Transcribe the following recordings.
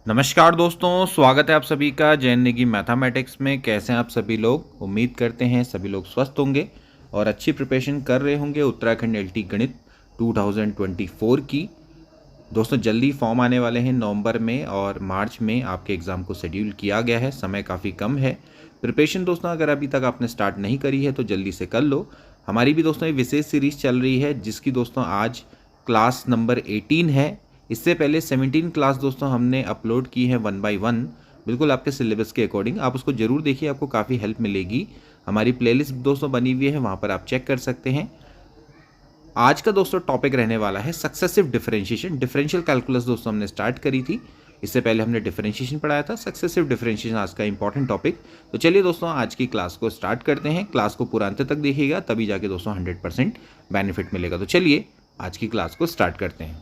नमस्कार दोस्तों, स्वागत है आप सभी का जैन नेगी मैथमेटिक्स में। कैसे हैं आप सभी लोग? उम्मीद करते हैं सभी लोग स्वस्थ होंगे और अच्छी प्रिपरेशन कर रहे होंगे उत्तराखंड एलटी गणित 2024 की। दोस्तों जल्दी फॉर्म आने वाले हैं नवंबर में और मार्च में आपके एग्ज़ाम को शेड्यूल किया गया है। समय काफ़ी कम है। प्रिपरेशन दोस्तों अगर अभी तक आपने स्टार्ट नहीं करी है तो जल्दी से कर लो। हमारी भी दोस्तों ये विशेष सीरीज़ चल रही है जिसकी दोस्तों आज क्लास नंबर 18 है। इससे पहले 17 क्लास दोस्तों हमने अपलोड की है 1 बाय 1, बिल्कुल आपके सिलेबस के अकॉर्डिंग। आप उसको ज़रूर देखिए, आपको काफ़ी हेल्प मिलेगी। हमारी प्लेलिस्ट दोस्तों बनी हुई है, वहाँ पर आप चेक कर सकते हैं। आज का दोस्तों टॉपिक रहने वाला है सक्सेसिव डिफरेंशिएशन। डिफरेंशियल कैलकुलस दोस्तों हमने स्टार्ट करी थी, इससे पहले हमने डिफरेंशिएशन पढ़ाया था। सक्सेसिव डिफरेंशिएशन आज का इंपॉर्टेंट टॉपिक। तो चलिए दोस्तों आज की क्लास को स्टार्ट करते हैं। क्लास को पूरा अंत तक देखिएगा, तभी जाके दोस्तों 100% बेनिफिट मिलेगा। तो चलिए आज की क्लास को स्टार्ट करते हैं।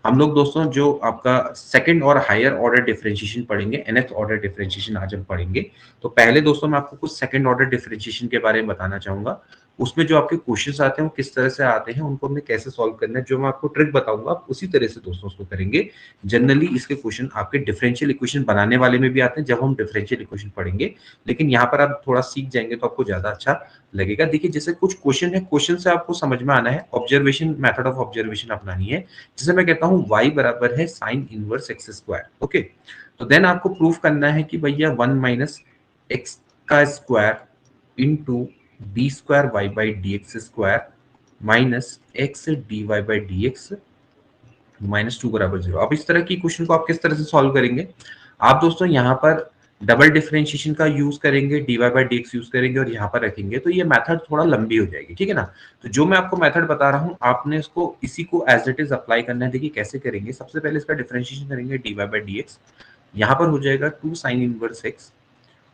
हम लोग दोस्तों जो आपका सेकंड और हायर ऑर्डर डिफरेंशिएशन पढ़ेंगे, nth ऑर्डर डिफरेंशिएशन आज हम पढ़ेंगे। तो पहले दोस्तों मैं आपको कुछ सेकंड ऑर्डर डिफरेंशिएशन के बारे में बताना चाहूंगा। उसमें जो आपके क्वेश्चंस आते हैं वो किस तरह से आते हैं, उनको हमने कैसे सॉल्व करना है, जो मैं आपको ट्रिक बताऊंगा आप उसी तरह से दोस्तों उसको करेंगे। जनरली इसके क्वेश्चन आपके डिफरेंशियल इक्वेशन बनाने वाले में भी आते हैं जब हम डिफरेंशियल इक्वेशन पढ़ेंगे, लेकिन यहाँ पर आप थोड़ा सीख जाएंगे तो आपको ज्यादा अच्छा लगेगा। देखिए जैसे कुछ क्वेश्चन है, क्वेश्चन से आपको समझ में आना है, ऑब्जर्वेशन मेथड ऑफ ऑब्जर्वेशन अपनानी है। जैसे मैं कहता हूँ y बराबर है sine inverse x square. Okay, तो देन आपको प्रूफ करना है कि भैया 1 माइनस एक्स का square into d square y by d x square minus x d y by d x minus two बराबर जीरो। अब इस तरह की क्वेश्चन को आप किस तरह से सॉल्व करेंगे? आप दोस्तों यहाँ पर डबल डिफरेंशिएशन का यूज करेंगे, d y by d x use करेंगे और यहाँ पर रखेंगे, तो ये मेथड थोड़ा लंबी हो जाएगी, ठीक है ना। तो जो मैं आपको मेथड बता रहा हूँ आपने इसको इसी को एज इट इज अप्लाई करना है। देखिए कैसे करेंगे, सबसे पहले इसका डिफरेंशिएशन करेंगे d y by d x. यहाँ पर हो जाएगा टू साइन इनवर्स एक्स,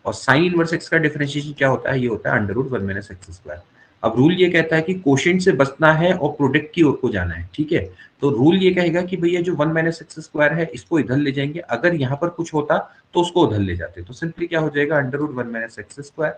और साइन इनवर्स एक्स का डिफरेंशिएशन क्या होता है, ये होता है under root 1 minus x square. अब रूल ये कहता है कि कोशेंट से बचना है और प्रोडक्ट की ओर को जाना है, ठीक है। तो रूल ये कहेगा कि भैया जो 1 माइनस एक्स स्क्वायर है इसको इधर ले जाएंगे, अगर यहाँ पर कुछ होता तो उसको उधर ले जाते। तो सिंपली क्या हो जाएगा, under root 1 minus x square,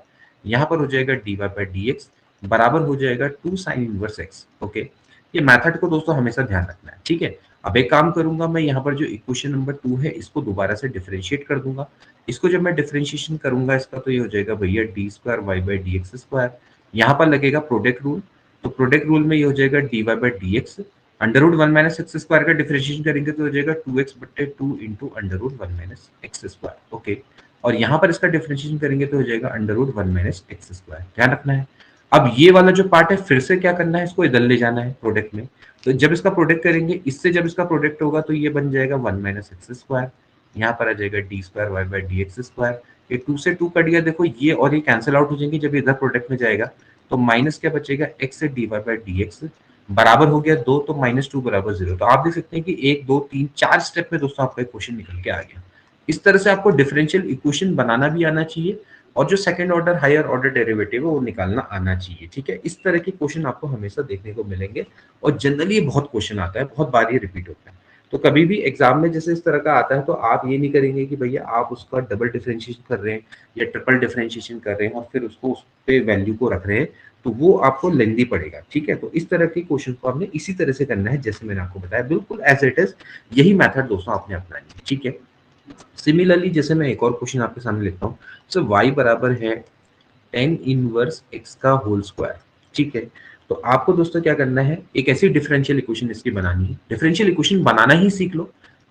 यहाँ पर हो जाएगा d y by d x बराबर हो जाएगा two sine inverse x. Okay, ये मेथड को दोस्तों हमेशा ध्यान रखना है, ठीक है। अब एक काम करूंगा मैं, यहाँ पर जो इक्वेशन नंबर 2 है इसको दोबारा से डिफरेंशिएट कर दूंगा। इसको जब मैं डिफरेंशिएशन करूंगा इसका, तो ये हो जाएगा भैया d square y by d x square, यहाँ पर लगेगा प्रोडक्ट रूल। तो प्रोडक्ट रूल में ये हो जाएगा d y by d x, under root 1 minus x square का डिफरेंशिएशन करेंगे तो हो जाएगा 2x बट्टे 2 into under root 1 minus x square. Okay, और यहाँ पर इसका डिफरेंशिएशन करेंगे तो हो जाएगा under root 1 minus x square. ध्यान रखना है। अब ये वाला जो पार्ट है फिर से क्या करना है, इसको इधर ले जाना है प्रोडक्ट में। तो जब इसका प्रोडक्ट करेंगे, इससे जब इसका प्रोडक्ट होगा तो ये बन जाएगा 1 माइनस एक्स स्क्वायर, यहाँ पर आ जाएगा d square y by d x square. ये 2 से 2 कट गया, देखो ये और ये कैंसिल आउट हो जाएंगे जब इधर प्रोडक्ट में जाएगा। तो माइनस क्या बचेगा, एक्स से d y by d x बराबर हो गया 2, तो माइनस 2 बराबर 0। तो आप देख सकते हैं कि 1 2 3 4 स्टेप में दोस्तों आपका क्वेश्चन निकल के आ गया। इस तरह से आपको डिफरेंशियल इक्वेशन बनाना भी आना चाहिए और जो second order higher order derivative है वो निकालना आना चाहिए, ठीक है। इस तरह के क्वेश्चन आपको हमेशा देखने को मिलेंगे और जनरली बहुत क्वेश्चन आता है, बहुत बार ये रिपीट होता है। तो कभी भी एग्जाम में जैसे इस तरह का आता है तो आप ये नहीं करेंगे कि भैया आप उसका डबल डिफरेंशिएशन कर रहे हैं या ट्रिपल डिफरेंशिएशन कर रहे हैं और फिर उसको उस पे वैल्यू को रख रहे हैं, तो वो आपको लेंदी पड़ेगा, ठीक है। तो इस तरह के क्वेश्चन को आपने इसी तरह से करना है जैसे मैंने आपको बताया, बिल्कुल एज इट इज यही मेथड दोस्तों आपने अपनानी है, ठीक है। सिमिलरली जैसे मैं एक और क्वेश्चन आपके सामने लिखता हूँ, सो y बराबर है टेन इनवर्स एक्स का होल स्क्वायर, ठीक है। तो आपको दोस्तों क्या करना है, एक ऐसी डिफरेंशियल इक्वेशन इसकी बनानी है। डिफरेंशियल इक्वेशन बनाना ही सीख लो।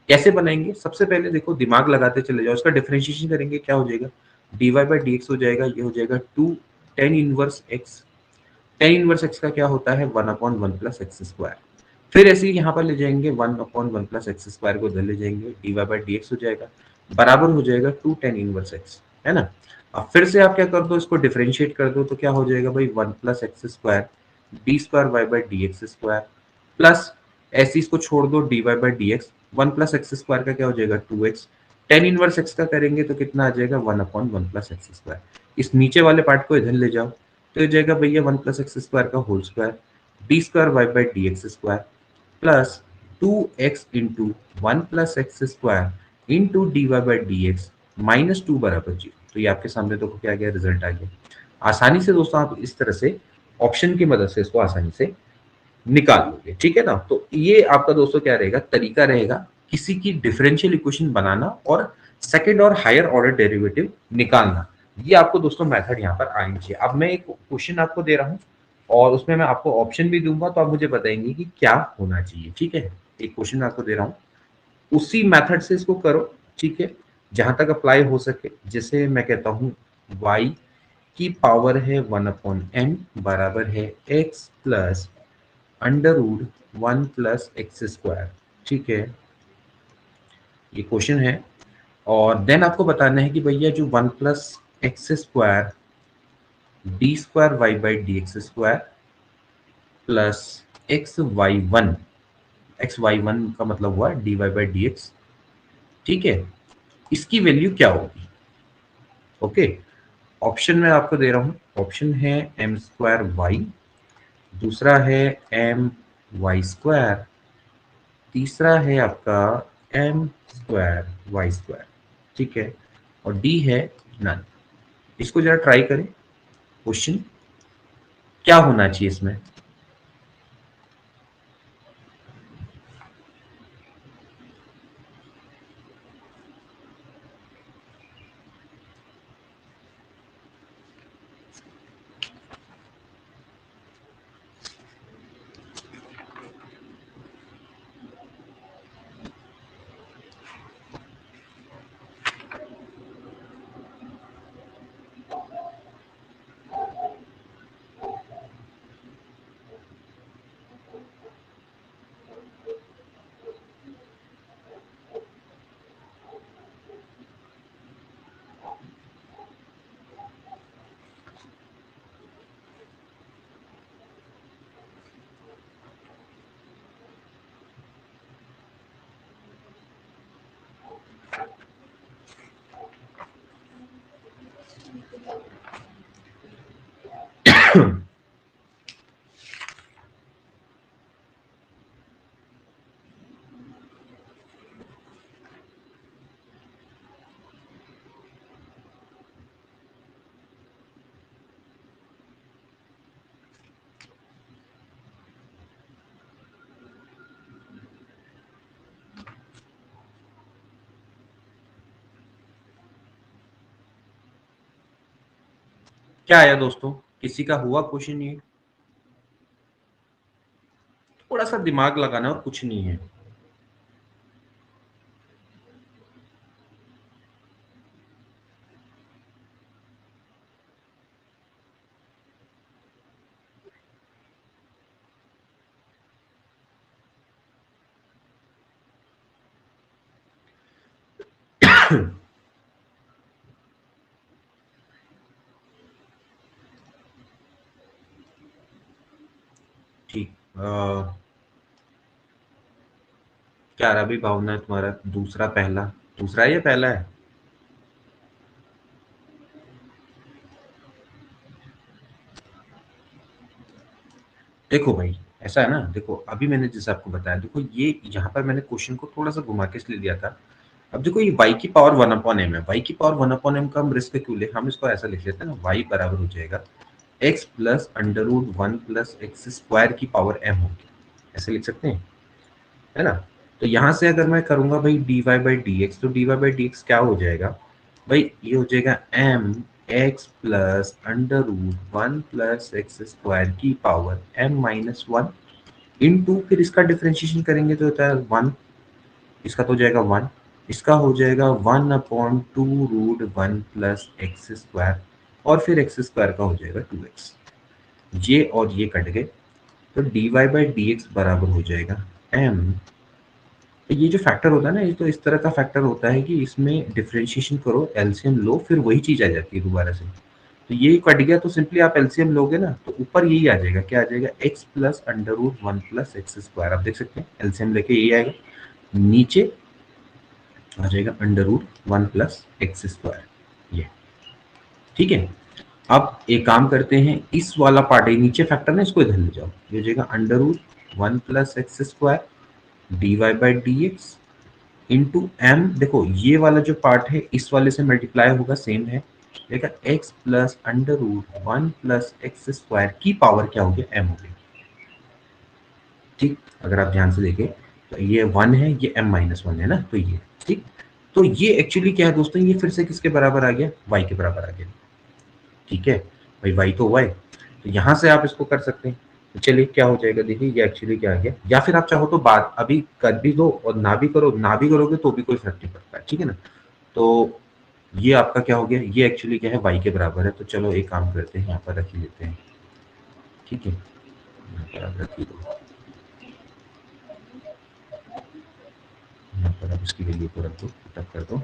कैसे बनाएंगे, सबसे पहले देखो दिमाग लगाते चले जाओ, इसका डिफरेंशिएशन करेंगे क्या हो जाएगा, d y by d x हो जाएगा, ये हो जाएगा two tan inverse x. Tan inverse x का क्या होता है, 1/1 प्लस एक्स स्क्वायर। फिर ऐसे ही यहाँ पर ले जाएंगे 1/1 प्लस एक्स स्क्वायर को इधर ले जाएंगे, d y by d x हो जाएगा बराबर हो जाएगा टू टेन इनवर्स एक्स, है ना। अब फिर से आप क्या कर दो, इसको डिफरेंशिएट कर दो, तो क्या हो जाएगा भाई 1 plus x square d square y by d x square plus ऐसे इसको छोड़ दो d y by d x, 1 plus x square का क्या हो जाएगा 2x। टेन इनवर्स एक्स का करेंगे तो कितना आ जाएगा 1/1 प्लस एक्स स्क्वायर। इस नीचे वाले पार्ट को इधर ले जाओ तो हो जाएगा भैया 1 प्लस एक्स स्क्वायर का whole square d square y by d x square plus 2x into 1 plus x square into d y by d x minus 2 बराबर 0। तो ये आपके सामने तो क्या गया, रिजल्ट आ गया। आसानी से दोस्तों आप इस तरह से ऑप्शन की मदद से इसको आसानी से निकाल लोगे, ठीक है ना। तो ये आपका दोस्तों क्या रहेगा, तरीका रहेगा किसी की डिफरेंशियल इक्वेशन बनाना और सेकंड और हायर ऑर्डर डेरिवेटिव निकालना, ये आपको दोस्तों मेथड यहाँ पर आनी चाहिए। अब मैं एक क्वेश्चन आपको दे रहा हूँ और उसमें मैं आपको ऑप्शन भी दूंगा, तो आप मुझे बताएंगे कि क्या होना चाहिए। ठीक है, एक क्वेश्चन आपको दे रहा हूँ, उसी मेथड से इसको करो। ठीक है, जहां तक अप्लाई हो सके। जैसे मैं कहता हूँ y की पावर है 1/n बराबर है x plus under root 1 + x²। ठीक है, ये क्वेश्चन है। और देन आपको बताना है कि भैया जो 1 + x² d²y/dx² plus x y1, x y1 का मतलब हुआ dy/dx। ठीक है, इसकी वैल्यू क्या होगी। ओके, ऑप्शन मैं आपको दे रहा हूं। ऑप्शन है m²y, दूसरा है my², तीसरा है आपका m²y²। ठीक है, और डी है नन। इसको जरा ट्राई करें। क्वेश्चन क्या होना चाहिए इसमें। क्या आया दोस्तों, किसी का हुआ क्वेश्चन ये। थोड़ा सा दिमाग लगाना और कुछ नहीं है। ठीक, क्या रहा भी भावना तुम्हारा दूसरा पहला, दूसरा है या पहला है। देखो भाई, ऐसा है ना, देखो अभी मैंने जैसे आपको बताया, देखो ये यहाँ पर मैंने क्वेश्चन को थोड़ा सा घुमा के इसलिए दिया था। अब देखो ये y की पावर 1/m है, y की पावर 1/m का हम रिस्क क्यों ले, हम इसको ऐसा लिख लेते हैं ना, y बराबर हो जाएगा x plus under root 1 + x² की पावर m होगी, ऐसे लिख सकते हैं, है ना। तो यहाँ से अगर मैं करूंगा भाई dy/dx, तो dy/dx क्या हो जाएगा भाई, ये हो जाएगा mx plus under root 1 + x² की पावर m-1 इनटू, फिर इसका डिफरेंशिएशन करेंगे तो होता है 1, इसका तो हो जाएगा 1, इसका हो जाएगा 1/√1 + x², और फिर x² का हो जाएगा 2x। ये और ये कट गए, तो dy/dx बराबर हो जाएगा m। तो ये जो फैक्टर होता है ना, ये तो इस तरह का फैक्टर होता है कि इसमें डिफरेंशिएशन करो, एलसीएम लो, फिर वही चीज आ जाती है दोबारा से। तो ये कट गया, तो सिंपली आप एलसीएम लोगे ना, तो ऊपर यही आ जाएगा, क्या आ जाएगा, x plus under root 1 + x²। आप देख सकते हैं एलसीएम लेके यही आएगा, नीचे आ जाएगा अंडर रूट 1 + x²। ये ठीक है। अब एक काम करते हैं, इस वाला पार्ट है नीचे फैक्टर ना, इसको इधर ले जाओ, ये हो जाएगा under root 1 + x² dy/dx into M. देखो ये वाला जो पार्ट है इस वाले से मल्टीप्लाई होगा, सेम है, देखा, x plus under root 1 + x² की पावर क्या हो गया, m हो गया। ठीक, अगर आप ध्यान से देखें ये 1 है, ये m-1 है ना, तो ये ठीक। तो ये एक्चुअली क्या है दोस्तों, ये फिर से किसके बराबर आ गया, y के बराबर आ गया। ठीक है भाई, y तो हुआ है, तो यहाँ से आप इसको कर सकते हैं। तो चलिए क्या हो जाएगा, देखिए ये एक्चुअली क्या आ गया, या फिर आप चाहो तो बात अभी कर भी दो और ना भी करो, ना भी करोगे तो भी कोई फर्क नहीं पड़ता है, ठीक है ना। तो ये आपका क्या हो गया, ये एक्चुअली क्या है, y के बराबर है। तो चलो एक काम करते हैं, यहाँ पर रख ही लेते हैं, ठीक है, यहाँ पर आप रख ही दो, यहाँ पर आप इसकी वैल्यू को रख दो, तब कर दो।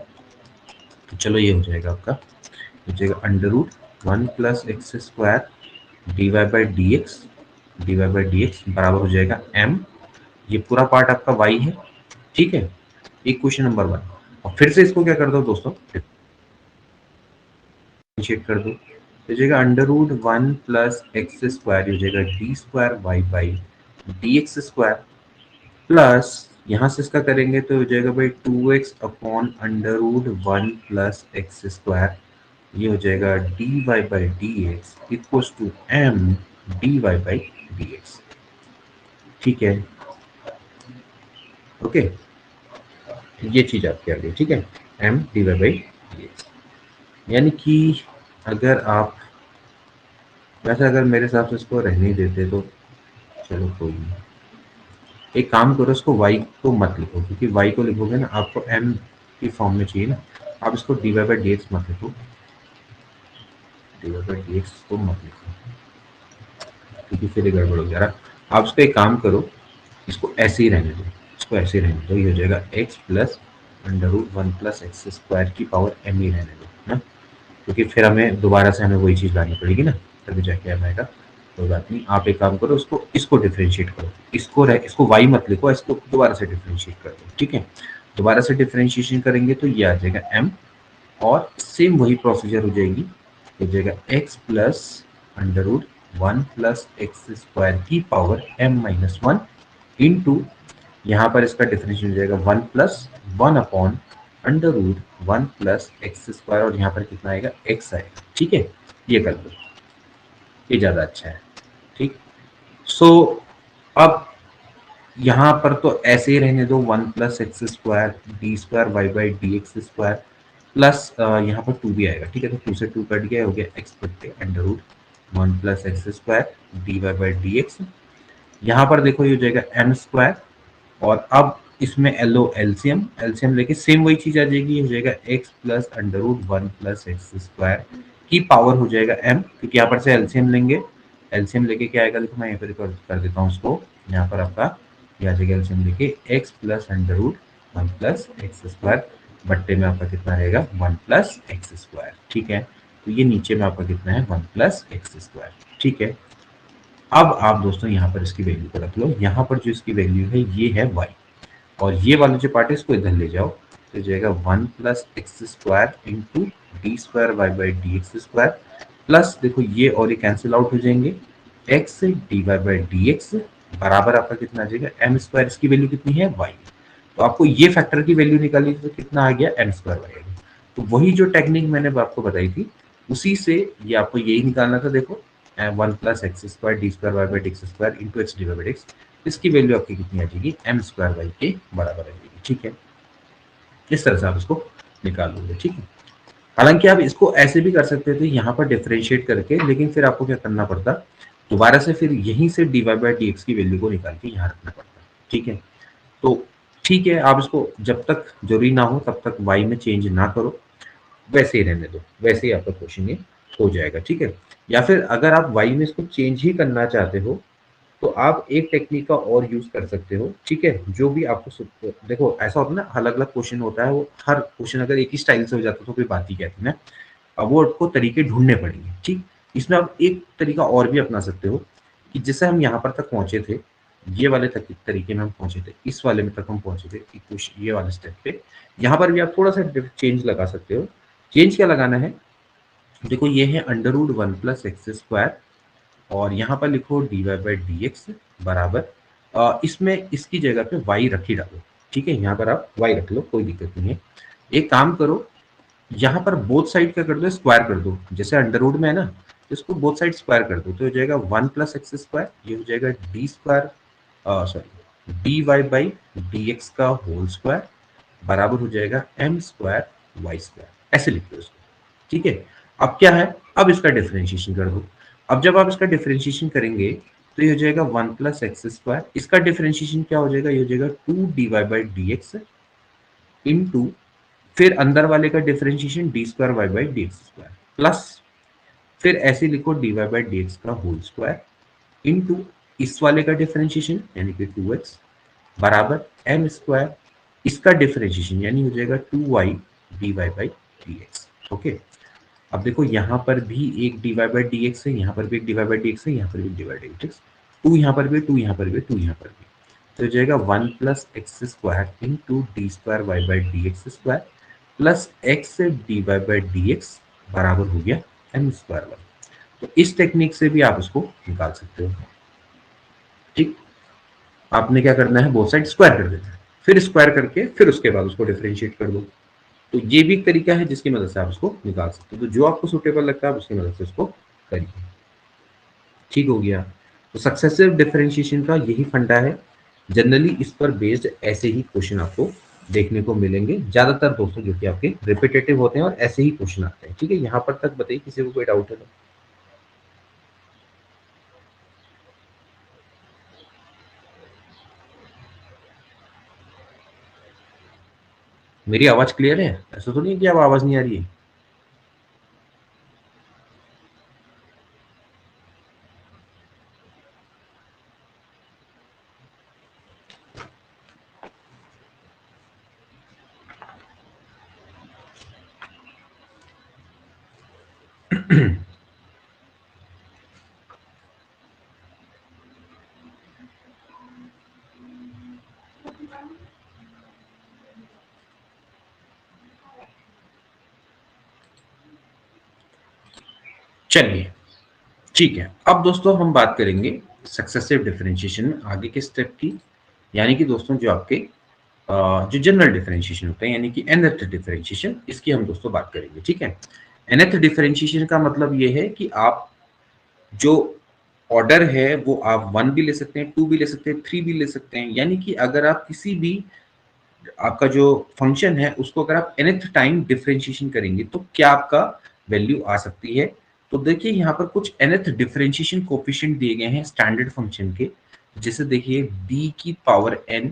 तो चलो ये हो जाएगा आपका, हो जाएगा under root 1 plus x square dy by d x बराबर हो जाएगा m, ये पूरा पार्ट आपका y है, ठीक है, इक्वेशन नंबर 1। और फिर से इसको क्या कर दो दोस्तों, डिफरेंशिएट कर दो, हो जाएगा under root 1 plus x square, हो जाएगा d square y by d x square, plus यहाँ से इसका करेंगे तो हो जाएगा भाई 2x upon under root 1 plus x square, ये हो जाएगा d y by d x equals to m d y by d x, ठीक है, ओके। ये चीज आपकी आ गई, ठीक है, m d y by d x. यानी कि अगर आप वैसे अगर मेरे हिसाब से इसको रहने देते तो चलो कोई नहीं, एक काम करो, इसको y को मत लिखो, क्योंकि y को लिखोगे ना आपको m की फॉर्म में चाहिए ना, आप इसको d y by d x मत लिखो, d y by d x को मत लिखो, क्योंकि फिर ये गड़बड़ हो जाएगा। आप इसको एक काम करो, इसको ऐसे ही रहने दो, इसको ऐसे ही रहने दो, ये हो जाएगा x plus under root 1 plus x square की पावर m ही रहने दो ना, क्योंकि फिर हमें दोबारा से हमें वही चीज़ लानी पड़ेगी ना, तभी जाके हम आएगा। कोई बात नहीं, आप एक काम करो, इसको डिफरेंशिएट करो, इसको y मत लिखो, इसको दोबारा से डिफरेंशिएट कर दो, ठीक है। दोबारा से डिफरेंशिएशन करेंगे तो ये आ जाएगा m, और सेम वही प्रोसीजर हो जाएगी, हो जाएगा x plus under root 1 plus x square की पावर m-1 इंटू, यहाँ पर इसका डिफरेंशियल हो जाएगा 1 plus 1 upon under root 1 plus x square, और यहाँ पर कितना आएगा, x आएगा, ठीक है। ये कर दो, ये ज़्यादा अच्छा है, ठीक। सो अब यहाँ पर तो ऐसे ही रहने दो, 1 plus x square d square y by d x square, plus यहाँ पर 2 भी आएगा, ठीक है, तो 2 से 2 कट गया, हो गया एक्स बट्टे under root 1 plus x square d y by d x. यहाँ पर देखो ये हो जाएगा एम स्क्वायर, और अब इसमें एलओ एलसीएम एलसीएम लेके सेम वही चीज आ जाएगी, हो जाएगा x plus under root 1 plus x square की पावर हो जाएगा m, क्योंकि यहाँ पर से एलसीएम लेंगे, एलसीएम लेके क्या आएगा, देखो मैं यहाँ पर कर देता हूँ उसको, यहाँ पर आपका ये आ जाएगा एलसीएम लेके x plus under root 1 plus x square बट्टे में आपका कितना रहेगा, 1 प्लस एक्स स्क्वायर, ठीक है। तो ये नीचे में आपका कितना है, 1 प्लस एक्स स्क्वायर, ठीक है। अब आप दोस्तों यहाँ पर इसकी वैल्यू को रख लो, यहाँ पर जो इसकी वैल्यू है ये है y, और ये वाला जो पार्ट है इसको इधर ले जाओ, तो जाएगा 1 plus x square into d square y by d x square, plus देखो ये और ये कैंसिल आउट हो जाएंगे, x d y by d x बराबर आपका कितना आ जाएगा, एम स्क्वायर, इसकी वैल्यू कितनी है, y। तो आपको ये फैक्टर की वैल्यू निकाली तो कितना आ गया, एम स्क्वायर वाई। तो वही जो टेक्निक मैंने आपको बताई थी, उसी से ये आपको यही निकालना था, देखो 1 plus x square d square y by d x square into x d y by d x, इसकी वैल्यू आपकी कितनी आ जाएगी, एम स्क्वायर वाई के बराबर आ जाएगी, ठीक है। इस तरह से आप इसको निकाल लोगे, ठीक है। हालांकि आप इसको ऐसे भी कर सकते थे, यहाँ पर डिफरेंशिएट करके, लेकिन फिर आपको क्या करना पड़ता, दोबारा से फिर यहीं से d y by d x की वैल्यू को निकाल के यहाँ रखना पड़ता, ठीक है। तो ठीक है, आप इसको जब तक जरूरी ना हो तब तक y में चेंज ना करो, वैसे ही रहने दो, वैसे ही आपका क्वेश्चन ये हो जाएगा, ठीक है। या फिर अगर आप y में इसको चेंज ही करना चाहते हो तो आप एक टेक्निक का और यूज कर सकते हो, ठीक है, जो भी आपको देखो ऐसा होता है ना, अलग अलग क्वेश्चन होता है, वो हर क्वेश्चन अगर एक ही स्टाइल से हो जाता तो कोई बात ही कहती ना, अब वो आपको तरीके ढूंढने पड़ेंगे, ठीक। इसमें आप एक तरीका और भी अपना सकते हो, कि जैसे हम यहाँ पर तक पहुंचे थे, ये वाले तक तरीके में हम पहुंचे थे, इस वाले में तक हम पहुंचे थे, ये वाले स्टेप पे, यहाँ पर भी आप थोड़ा सा चेंज लगा सकते हो। चेंज क्या लगाना है, देखो ये है under root 1 plus x square, और यहाँ पर लिखो d y by d x बराबर, इसमें इसकी जगह पे वाई रख ही डालो, ठीक है, यहाँ पर आप वाई रख लो, कोई दिक्कत नहीं है। एक काम करो, यहाँ पर बोथ साइड क्या कर दो, स्क्वायर कर दो, जैसे अंडर रूट में है ना, तो इसको बोथ साइड स्क्वायर कर दो, तो हो जाएगा 1 प्लस एक्स स्क्वायर, ये हो जाएगा d square, sorry d y by d x का होल स्क्वायर बराबर हो जाएगा एम स्क्वायर वाई स्क्वायर। ऐसे लिख लो इसको, ठीक है। अब क्या है, अब इसका डिफरेंशिएशन कर दो। अब जब आप इसका डिफरेंशिएशन करेंगे तो ये हो जाएगा 1 + x²। इसका डिफरेंशिएशन क्या हो जाएगा, ये हो जाएगा 2 dy/dx इनटू फिर अंदर वाले का डिफरेंशिएशन d²y/dx² प्लस फिर ऐसे लिखो dy/dx का होल स्क्वायर इनटू इस वाले का डिफरेंशिएशन यानी कि 2x बराबर m स्क्वायर, इसका डिफरेंशिएशन यानी हो जाएगा 2y dy/dx। ओके, अब देखो यहाँ पर भी एक dy/dx है, यहाँ पर भी एक dy/dx है, यहाँ पर भी dy/dx, 2 यहाँ पर भी, 2 यहाँ पर भी, 2 यहाँ पर भी, तो हो जाएगा 1 + x² into d²y/dx² plus x dy/dx बराबर हो गया m²। तो इस टेक्निक से भी आप इसको निकाल सकते हो, ठीक। आपने क्या करना है, बोथ साइड स्क्वायर कर देना है, फिर स्क्वायर करके फिर उसके बाद उसको डिफरेंशिएट कर दो। तो ये भी एक तरीका है जिसकी मदद से आप इसको निकाल सकते हो। तो जो आपको सुटेबल लगता है आप उसकी मदद से इसको करिए, ठीक हो गया। तो सक्सेसिव डिफरेंशिएशन का यही फंडा है। जनरली इस पर बेस्ड ऐसे ही क्वेश्चन आपको देखने को मिलेंगे ज्यादातर दोस्तों, जो कि आपके रिपीटेटिव होते हैं और ऐसे ही क्वेश्चन आते हैं, ठीक है। यहाँ पर तक बताइए किसी को कोई डाउट है तो। मेरी आवाज क्लियर है, ऐसा तो नहीं है कि अब आवाज नहीं आ रही है। चलिए, ठीक है। अब दोस्तों हम बात करेंगे सक्सेसिव डिफरेंशिएशन में आगे के स्टेप की, यानी कि दोस्तों जो आपके जो जनरल डिफरेंशिएशन होते हैं यानी कि nth डिफरेंशिएशन, इसकी हम दोस्तों बात करेंगे, ठीक है। nth डिफरेंशिएशन का मतलब ये है कि आप जो ऑर्डर है वो आप 1 भी ले सकते हैं, 2 भी ले सकते हैं, 3 भी ले सकते हैं, यानी कि अगर आप किसी भी आपका जो फंक्शन है उसको अगर आप nth टाइम डिफरेंशिएशन करेंगे तो क्या आपका वैल्यू आ सकती है। तो देखिए यहाँ पर कुछ nth डिफरेंशिएशन कोफिशिएंट दिए गए हैं स्टैंडर्ड फंक्शन के, जैसे देखिए d की power n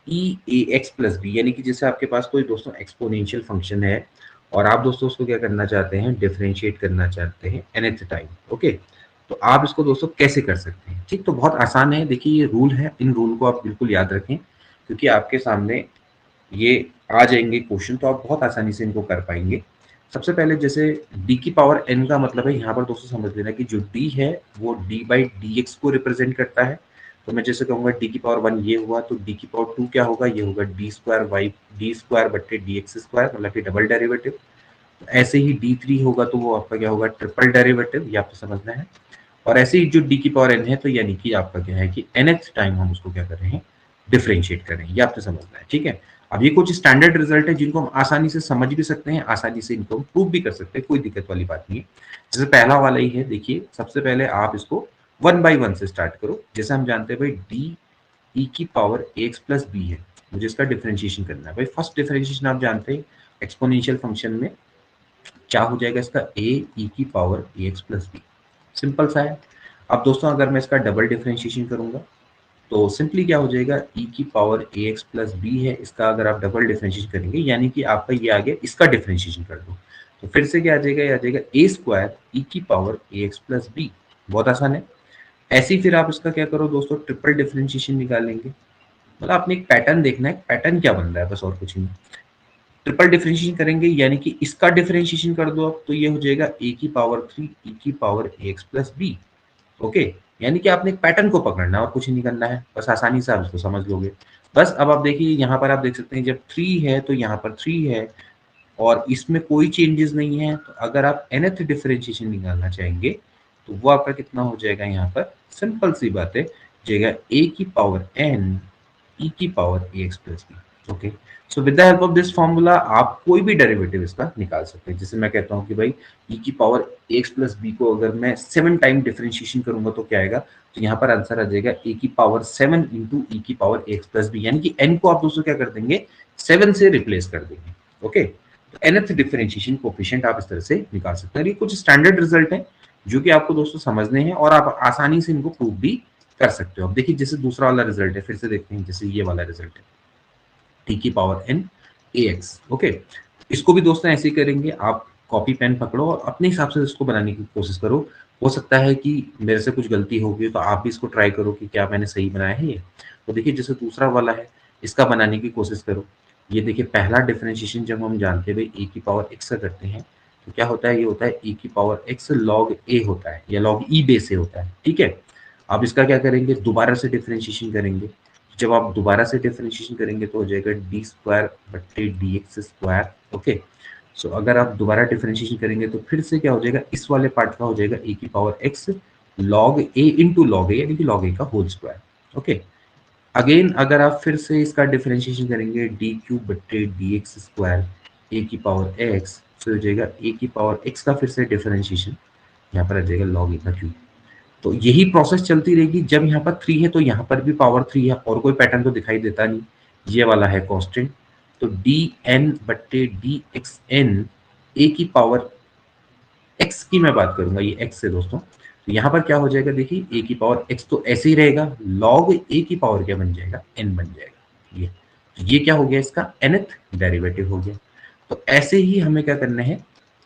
e a x plus b, यानी कि जैसे आपके पास कोई दोस्तों एक्सपोनेंशियल फंक्शन है और आप दोस्तों उसको क्या करना चाहते हैं, डिफरेंशिएट करना चाहते हैं nth टाइम। ओके, तो आप इसको दोस्तों कैसे कर सकते हैं, ठीक। तो बहुत आसान है, देखिए ये रूल है, इन रूल को आप बिल्कुल याद रखें क्योंकि आपके सामने ये आ जाएंगे क्वेश्चन, तो आप बहुत आसानी से इनको कर पाएंगे। सबसे पहले जैसे d की पावर n का मतलब है, यहाँ पर दोस्तों समझ लेना कि जो d है वो d/dx को रिप्रेजेंट करता है। तो मैं जैसे कहूंगा d की पावर 1 ये हुआ, तो d की पावर 2 क्या होगा, ये होगा d² मतलब कि डबल डेरिवेटिव। ऐसे ही d3 होगा तो वो आपका क्या होगा, ट्रिपल डेरिवेटिव, ये आपको समझना है। और ऐसे ही जो d की पावर n है तो यानी कि आपका क्या है कि nth टाइम हम उसको क्या कर रहे हैं, डिफरेंशिएट कर रहे हैं, ये आपको समझना है, ठीक है। अब ये कुछ स्टैंडर्ड रिजल्ट है जिनको हम आसानी से समझ भी सकते हैं, आसानी से इनको प्रूव भी कर सकते हैं, कोई दिक्कत वाली बात नहीं है। जैसे पहला वाला ही है, देखिए सबसे पहले आप इसको 1 बाई 1 से स्टार्ट करो। जैसे हम जानते हैं भाई डी ई की पावर एक्स प्लस बी है, मुझे इसका डिफरेंशिएशन करना है। भाई फर्स्ट डिफरेंशिएशन आप जानते हैं एक्सपोनेंशियल फंक्शन में क्या हो जाएगा, इसका ए ई की power a x plus B, simple सा है। अब दोस्तों अगर मैं इसका डबल डिफरेंशिएशन करूंगा तो सिंपली क्या हो जाएगा, e की power a x plus B है, इसका अगर आप डबल डिफरेंशिएशन करेंगे यानी कि आपका ये आ गया, इसका डिफरेंशिएशन कर दो तो फिर से क्या आ जाएगा, ये आ जाएगा ए स्क्वायर ई की power a x plus B. बहुत आसान है। ऐसे ही फिर आप इसका क्या करो दोस्तों, ट्रिपल डिफरेंशिएशन निकालेंगे। मतलब आपने एक पैटर्न देखना है, पैटर्न क्या बन रहा है, बस और कुछ नहीं। ट्रिपल डिफरेंशिएशन करेंगे यानी कि इसका डिफरेंशिएशन कर दो अब, तो ये हो जाएगा ए की पावर 3 ई की power a x plus b. Okay, यानी कि आपने एक पैटर्न को पकड़ना है और कुछ नहीं करना है, बस आसानी से आप इसको समझ लोगे। बस अब आप देखिए यहाँ पर आप देख सकते हैं जब 3 है तो यहाँ पर 3 है और इसमें कोई चेंजेस नहीं है, तो अगर आप nth डिफरेंशिएशन निकालना चाहेंगे तो वो आपका कितना हो जाएगा, यहाँ पर सिंपल सी बात है, जाएगा a की पावर n e की power ax plus b. Okay, so with the help of this formula आप कोई भी डेरिवेटिव इसका निकाल सकते हैं। जैसे मैं कहता हूँ कि भाई e की पावर ax प्लस b को अगर मैं 7 टाइम डिफरेंशिएशन करूंगा तो क्या आएगा, तो यहाँ पर आंसर आ जाएगा a की पावर 7 इंटू e की पावर ax प्लस b, यानी कि n को आप दोस्तों क्या कर देंगे, 7 से रिप्लेस कर देंगे। ओके, तो nth डिफरेंशिएशन कोफिशिएंट आप इस तरह से निकाल सकते हैं। ये कुछ स्टैंडर्ड रिजल्ट है जो कि आपको दोस्तों समझने हैं और आप आसानी से इनको प्रूव भी कर सकते हो। अब देखिए जैसे दूसरा वाला रिजल्ट है, फिर से देखते हैं, जैसे ये वाला रिजल्ट है टी की power n a x. Okay, इसको भी दोस्तों ऐसे ही करेंगे, आप कॉपी पेन पकड़ो और अपने हिसाब से इसको बनाने की कोशिश करो। हो सकता है कि मेरे से कुछ गलती होगी, तो आप भी इसको ट्राई करो कि क्या मैंने सही बनाया है ये। तो देखिए जैसे दूसरा वाला है, इसका बनाने की कोशिश करो। ये देखिए पहला डिफरेंशिएशन जब हम जानते हैं भाई ए की पावर एक्स का करते हैं, तो क्या होता है, ये होता है ए की पावर एक्स लॉग ए होता है या लॉग ई बेस से होता है। ठीक है, अब इसका क्या करेंगे, दोबारा से डिफरेंशिएशन करेंगे। जब आप दोबारा से डिफरेंशिएशन करेंगे तो हो जाएगा डी स्क्वायर बट्टे डी एक्स स्क्वायर। ओके, सो अगर आप दोबारा डिफरेंशिएशन करेंगे तो फिर से क्या हो जाएगा, इस वाले पार्ट का हो जाएगा ए की पावर एक्स लॉग ए इंटू लॉग ए, यानी कि लॉग ए का होल स्क्वायर। ओके, अगेन अगर आप फिर से इसका डिफरेंशिएशन करेंगे डी क्यूब बट्टे डी एक्स स्क्वायर ए की पावर एक्स, तो हो जाएगा ए की पावर एक्स का फिर से डिफरेंशिएशन, यहाँ पर आ जाएगा लॉग ए का क्यूब। तो यही प्रोसेस चलती रहेगी। जब यहाँ पर 3 है तो यहाँ पर भी पावर 3 है, और कोई पैटर्न तो दिखाई देता नहीं, ये वाला है कांस्टेंट। तो डी एन बट्टे डी एक्स एन ए की पावर एक्स की मैं बात करूंगा, ये एक्स है दोस्तों, तो यहाँ पर क्या हो जाएगा, देखिए ए की पावर एक्स तो ऐसे ही रहेगा, लॉग ए की पावर क्या बन जाएगा, एन बन जाएगा। ये क्या हो गया, इसका nth डेरिवेटिव हो गया। तो ऐसे ही हमें क्या करना है,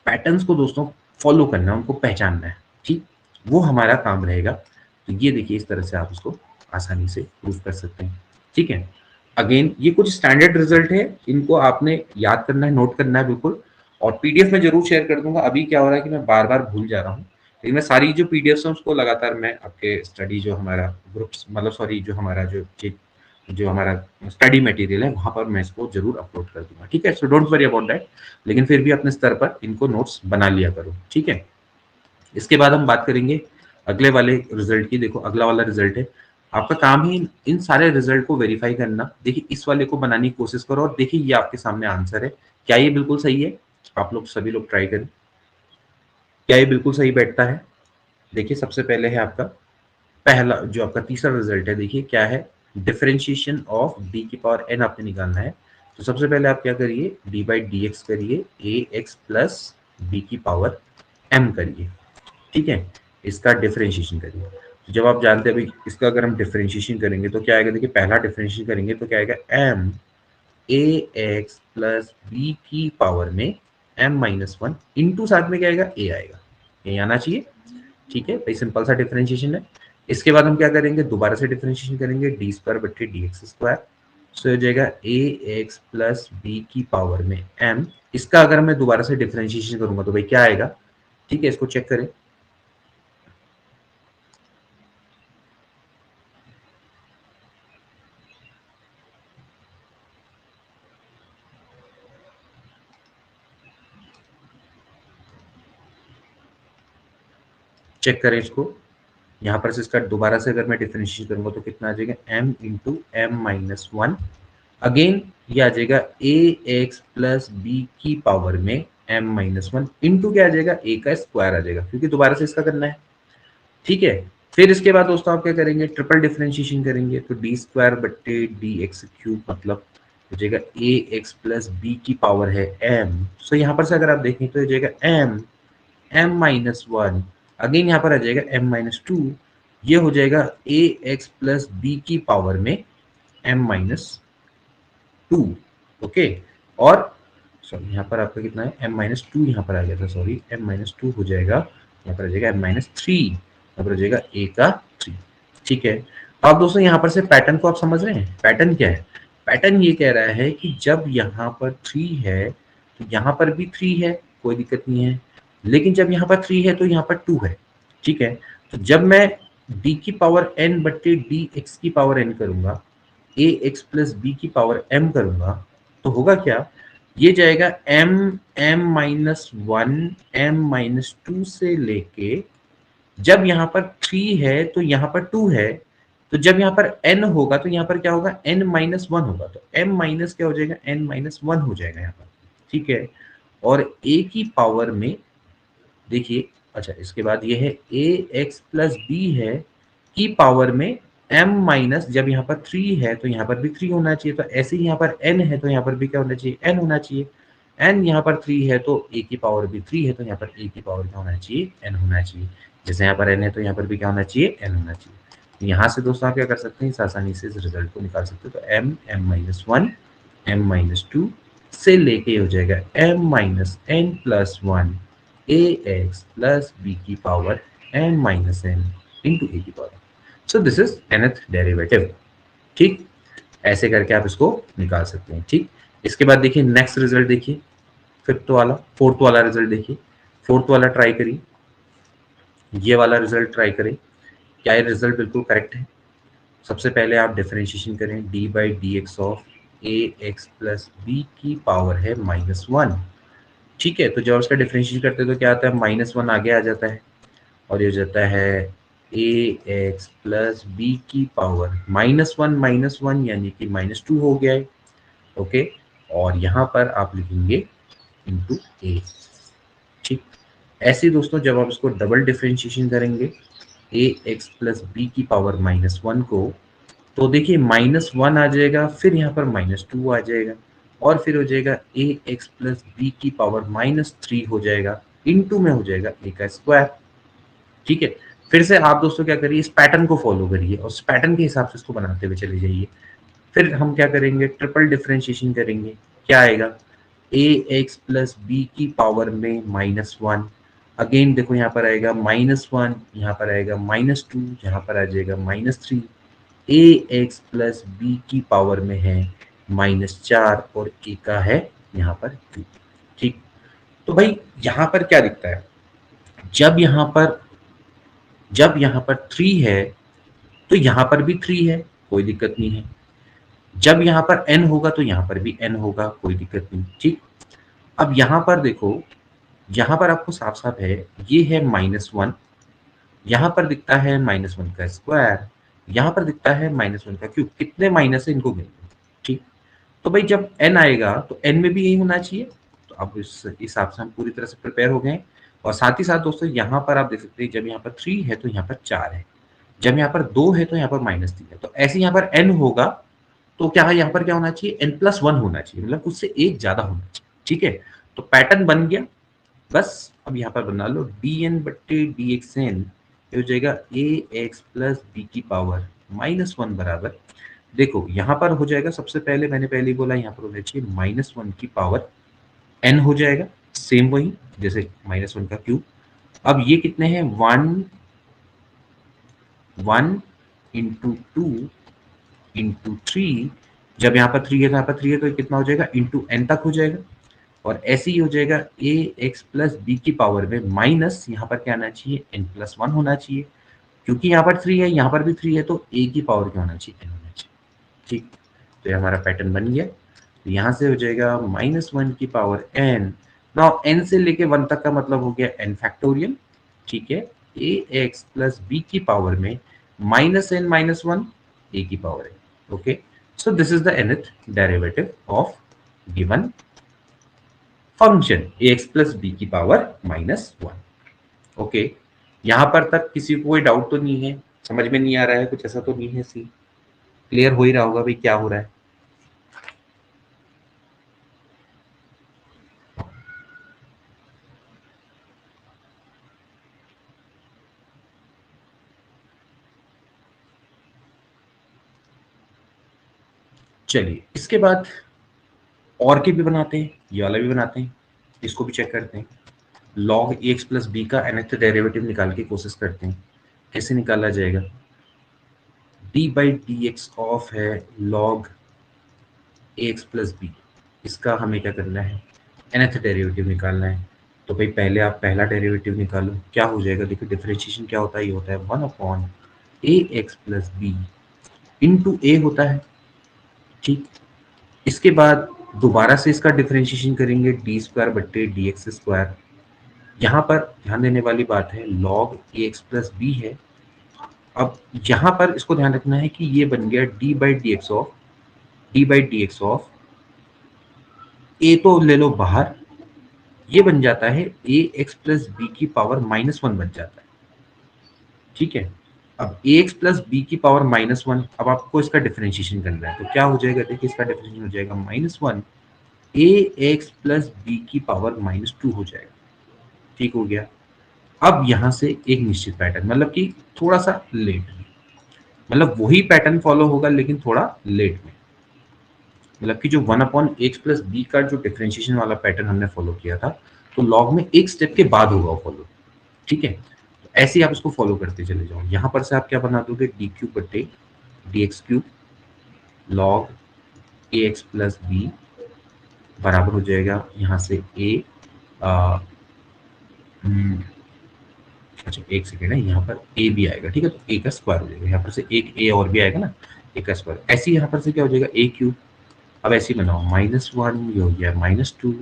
पैटर्न्स को दोस्तों फॉलो करना है, उनको पहचानना है। ठीक, वो हमारा काम रहेगा। तो ये देखिए इस तरह से आप इसको आसानी से प्रूव कर सकते हैं। ठीक है, अगेन ये कुछ स्टैंडर्ड रिजल्ट है, इनको आपने याद करना है, नोट करना है बिल्कुल, और पीडीएफ में जरूर शेयर कर दूंगा। अभी क्या हो रहा है कि मैं बार बार भूल जा रहा हूँ, लेकिन मैं सारी जो पीडीएफ है उसको लगातार मैं आपके स्टडी जो हमारा ग्रुप्स मतलब सॉरी जो हमारा जो हमारा स्टडी मटेरियल है वहां पर मैं इसको जरूर अपलोड कर दूंगा। ठीक है, so don't worry about that, लेकिन फिर भी अपने स्तर पर इनको नोट्स बना लिया करो। ठीक है, इसके बाद हम बात करेंगे अगले वाले रिजल्ट की। देखो अगला वाला रिजल्ट है, आपका काम है इन सारे रिजल्ट को वेरीफाई करना। देखिए इस वाले को बनाने की कोशिश करो और देखिए ये आपके सामने आंसर है, क्या ये बिल्कुल सही है? आप लोग सभी लोग ट्राई करें, क्या ये बिल्कुल सही बैठता है? देखिए सबसे पहले है आपका पहला जो आपका तीसरा रिजल्ट है, देखिए क्या है, डिफरेंशिएशन ऑफ डी की पावर एन आपने निकालना है। तो सबसे पहले आप क्या करिए, डी बाई डी एक्स करिए, ए एक्स प्लस बी की पावर एम करिए। ठीक है, इसका डिफरेंशिएशन करिए। तो जब आप जानते हैं भाई इसका अगर हम डिफरेंशिएशन करेंगे तो क्या आएगा, देखिए पहला डिफरेंशिएशन करेंगे तो क्या आएगा, m a x plus b की पावर में एम माइनस वन इंटू साथ में क्या आएगा, ए आएगा, ये आना चाहिए। ठीक है भाई, सिंपल सा डिफरेंशिएशन है। इसके बाद हम क्या करेंगे, दोबारा से डिफरेंशिएशन करेंगे, डी स्क्वायर बट्टे डी एक्स स्क्वायर, सो हो जाएगा ए एक्स प्लस बी की पावर में एम। इसका अगर मैं दोबारा से डिफरेंशिएशन करूंगा तो भाई क्या आएगा, ठीक है इसको चेक करें। चेक करें इसको, यहाँ पर से इसका दोबारा से अगर मैं डिफरेंशिएशन करूंगा तो कितना आ जाएगा, m into m minus one, again ये आ जाएगा ए एक्स प्लस बी की पावर में m माइनस वन इंटू क्या आ जाएगा, a का स्क्वायर आ जाएगा, क्योंकि दोबारा से इसका करना है। ठीक है, फिर इसके बाद दोस्तों आप क्या करेंगे, ट्रिपल डिफरेंशिएशन करेंगे, तो डी स्क्वायर बट्टे डी एक्स क्यूब मतलब हो जाएगा ए एक्स प्लस बी की पावर है m। सो यहाँ पर से अगर आप देखें तो हो जाएगा m माइनस वन, अगेन यहाँ पर आ जाएगा m माइनस टू, ये हो जाएगा ए एक्स प्लस बी की पावर में m माइनस टू। ओके, और सॉरी यहाँ पर आपका कितना है, m माइनस टू यहाँ पर आ गया था, सॉरी m माइनस टू हो जाएगा, यहाँ पर आ जाएगा m माइनस थ्री, यहाँ पर हो जाएगा a का थ्री। ठीक है, अब दोस्तों यहाँ पर से पैटर्न को आप समझ रहे हैं, पैटर्न क्या है, पैटर्न ये कह रहा है कि जब यहाँ पर थ्री है तो यहाँ पर भी थ्री है, कोई दिक्कत नहीं है, लेकिन जब यहाँ पर थ्री है तो यहाँ पर टू है। ठीक है, तो जब मैं d की पावर n बट्टे डी एक्स की पावर n करूंगा, ए एक्स प्लस बी की पावर m करूंगा, तो होगा क्या, ये जाएगा m minus one m minus two से लेके, जब यहाँ पर थ्री है तो यहाँ पर टू है, तो जब यहाँ पर n होगा तो यहाँ पर क्या होगा, n माइनस वन होगा, तो m माइनस क्या हो जाएगा, n माइनस वन हो जाएगा यहाँ पर, ठीक है। और a की पावर में देखिए, अच्छा इसके बाद ये है ए एक्स प्लस बी है की पावर में m माइनस, जब यहाँ पर 3 है तो यहाँ पर भी 3 होना चाहिए, तो ऐसे ही यहाँ पर n है तो यहाँ पर भी क्या होना चाहिए, n होना चाहिए। n यहाँ पर 3 है तो a की पावर भी 3 है, तो यहाँ पर a की पावर क्या होना चाहिए, n होना चाहिए। जैसे यहाँ पर n है तो यहाँ पर भी क्या होना चाहिए, n होना चाहिए। तो यहाँ से दोस्तों आप क्या कर सकते हैं, इस आसानी से इस रिजल्ट को निकाल सकते हो। तो m m minus one m minus two से लेके हो जाएगा m minus n plus one a x plus b की power n minus n into a की power. So this is nth derivative, ठीक। ऐसे करके आप इसको निकाल सकते हैं, ठीक। इसके बाद देखिए नेक्स्ट रिजल्ट, देखिए फिफ्थ वाला, फोर्थ वाला रिजल्ट देखिए, फोर्थ वाला ट्राई करिए, ये वाला रिजल्ट ट्राई करें, क्या ये रिजल्ट बिल्कुल करेक्ट है। सबसे पहले आप डिफरेंशिएशन करें, d by d x of a x plus b की पावर है माइनस वन, ठीक है। तो जब उसका डिफरेंशिएशन करते हैं तो क्या आता है, माइनस वन आगे आ जाता है और ये हो जाता है ए एक्स प्लस बी की पावर माइनस वन यानी कि माइनस टू हो गया है, ओके। और यहाँ पर आप लिखेंगे इंटू ए, ठीक। ऐसे ही दोस्तों जब आप इसको डबल डिफरेंशिएशन करेंगे ए एक्स प्लस बी की पावर माइनस वन को, तो देखिए माइनस वन आ जाएगा, फिर यहाँ पर माइनस टू आ जाएगा और फिर हो जाएगा ए एक्स प्लस बी की पावर माइनस थ्री हो जाएगा, इनटू में हो जाएगा ए का स्क्वायर, ठीक है। फिर से आप दोस्तों क्या करिए, इस पैटर्न को फॉलो करिए और उस पैटर्न के हिसाब से इसको बनाते हुए चले जाइए। फिर हम क्या करेंगे, ट्रिपल डिफरेंशिएशन करेंगे, क्या आएगा, ए एक्स प्लस बी की पावर में माइनस वन, अगेन देखो यहाँ पर आएगा माइनस वन, यहाँ पर आएगा माइनस टू, यहाँ पर आ जाएगा माइनस थ्री, ए एक्स प्लस बी की पावर में है माइनस चार और ए का है यहाँ पर टू, ठीक। तो भाई यहाँ पर क्या दिखता है, जब यहाँ पर थ्री है तो यहाँ पर भी थ्री है, कोई दिक्कत नहीं है। जब यहाँ पर n होगा तो यहाँ पर भी n होगा, कोई दिक्कत नहीं, ठीक। अब यहाँ पर देखो, यहाँ पर आपको साफ साफ है, ये है माइनस वन, यहाँ पर दिखता है माइनस वन का स्क्वायर, यहाँ पर दिखता है माइनस वन का क्यूब, कितने माइनस है इनको गिनते हैं, ठीक। तो भाई जब n आएगा तो n में भी यही होना चाहिए। तो अब इस हिसाब से हम पूरी तरह से प्रिपेयर हो गए। और साथ ही साथ दोस्तों यहाँ पर आप देख सकते हैं, जब यहाँ पर थ्री है तो यहाँ पर चार है, जब यहाँ पर दो है तो यहाँ पर माइनस तीन है, तो ऐसे यहाँ पर n होगा तो क्या है, यहाँ पर क्या होना चाहिए, n प्लस वन होना चाहिए, मतलब उससे एक ज्यादा होना चाहिए, ठीक है। तो पैटर्न बन गया, बस अब यहाँ पर बना लो डी एन बट्टे डी एक्स एन, हो जाएगा ए एक्स प्लस बी की पावर माइनस वन बराबर, देखो यहाँ पर हो जाएगा, सबसे पहले मैंने पहले ही बोला यहाँ पर होना चाहिए माइनस वन की पावर n हो जाएगा, सेम वही जैसे माइनस वन का क्यूब। अब ये कितने हैं, one one into two into three, जब यहाँ पर थ्री है तो यहाँ पर थ्री है तो कितना हो जाएगा, इंटू एन तक हो जाएगा। और ऐसे ही हो जाएगा ए एक्स प्लस बी की पावर में माइनस, यहाँ पर क्या आना चाहिए, एन प्लस वन होना चाहिए, क्योंकि यहाँ पर थ्री है यहाँ पर भी थ्री है तो ए की पावर क्या होना चाहिए, एन होना चाहिए, ठीक। तो ये हमारा पैटर्न बन गया। तो यहाँ से हो जाएगा माइनस वन की पावर एन, नाउ एन से लेके वन तक का मतलब हो गया एन फैक्टोरियल, ठीक है। ए एक्स प्लस बी की पावर में minus n minus one a की पावर है, okay. So this is the nth derivative of given function a x plus b की पावर माइनस वन, ओके। यहां पर तक किसी को कोई डाउट तो नहीं है, समझ में नहीं आ रहा है, कुछ ऐसा तो नहीं है, सी क्लियर हो ही रहा होगा भाई क्या हो रहा है। चलिए इसके बाद और के भी बनाते हैं, ये वाला भी बनाते हैं, इसको भी चेक करते हैं। log a x plus b का nth डेरिवेटिव निकाल की कोशिश करते हैं, कैसे निकाला जाएगा। D by d x of है log a x plus B, इसका हमें क्या करना है, nth डेरिवेटिव निकालना है। तो भाई पहले आप पहला डेरिवेटिव निकालो, क्या हो जाएगा, देखो डिफरेंशिएशन क्या होता है, ये होता है वन अपॉन ए एक्स प्लस बी इंटू ए होता है, ठीक। इसके बाद दोबारा से इसका डिफरेंशिएशन करेंगे, डी स्क्वायर बट्टे डी एक्स स्क्वायर। यहाँ पर ध्यान देने वाली बात है, log a x plus B है अब यहां पर इसको ध्यान रखना है कि ये बन गया d by d x of a, तो ले लो बाहर, ये बन जाता है ए एक्स प्लस बी की पावर -1 बन जाता है। ठीक है, अब ए एक्स प्लस बी की पावर -1, अब आपको इसका डिफरेंशिएशन करना है, तो क्या हो जाएगा, देखिए इसका डिफरेंशिएशन हो जाएगा -1 ए एक्स प्लस बी की पावर -2 हो जाएगा। ठीक हो गया। अब यहां से एक निश्चित पैटर्न, मतलब कि थोड़ा सा लेट में, मतलब वही पैटर्न फॉलो होगा लेकिन थोड़ा लेट में, मतलब कि जो 1/x+b का जो डिफरेंशिएशन वाला पैटर्न हमने फॉलो किया था, तो लॉग में एक स्टेप के बाद होगा फॉलो। ठीक है, तो ऐसे ही आप इसको फॉलो करते चले जाओ। यहां पर से आप क्या बना दोगे, डी क्यूब बटे डी एक्स क्यूब लॉग ए एक्स प्लस बी बराबर हो जाएगा यहाँ से ए, अच्छा एक सेकेंड है, यहाँ पर ए भी आएगा। ठीक है, तो ए का स्क्वायर हो जाएगा, यहाँ पर से एक ए और भी आएगा ना, ए का स्क्वायर। ऐसे ही यहाँ पर से क्या हो जाएगा, ए क्यूब, अब ऐसे ही बनाओ -1, ये हो गया -2,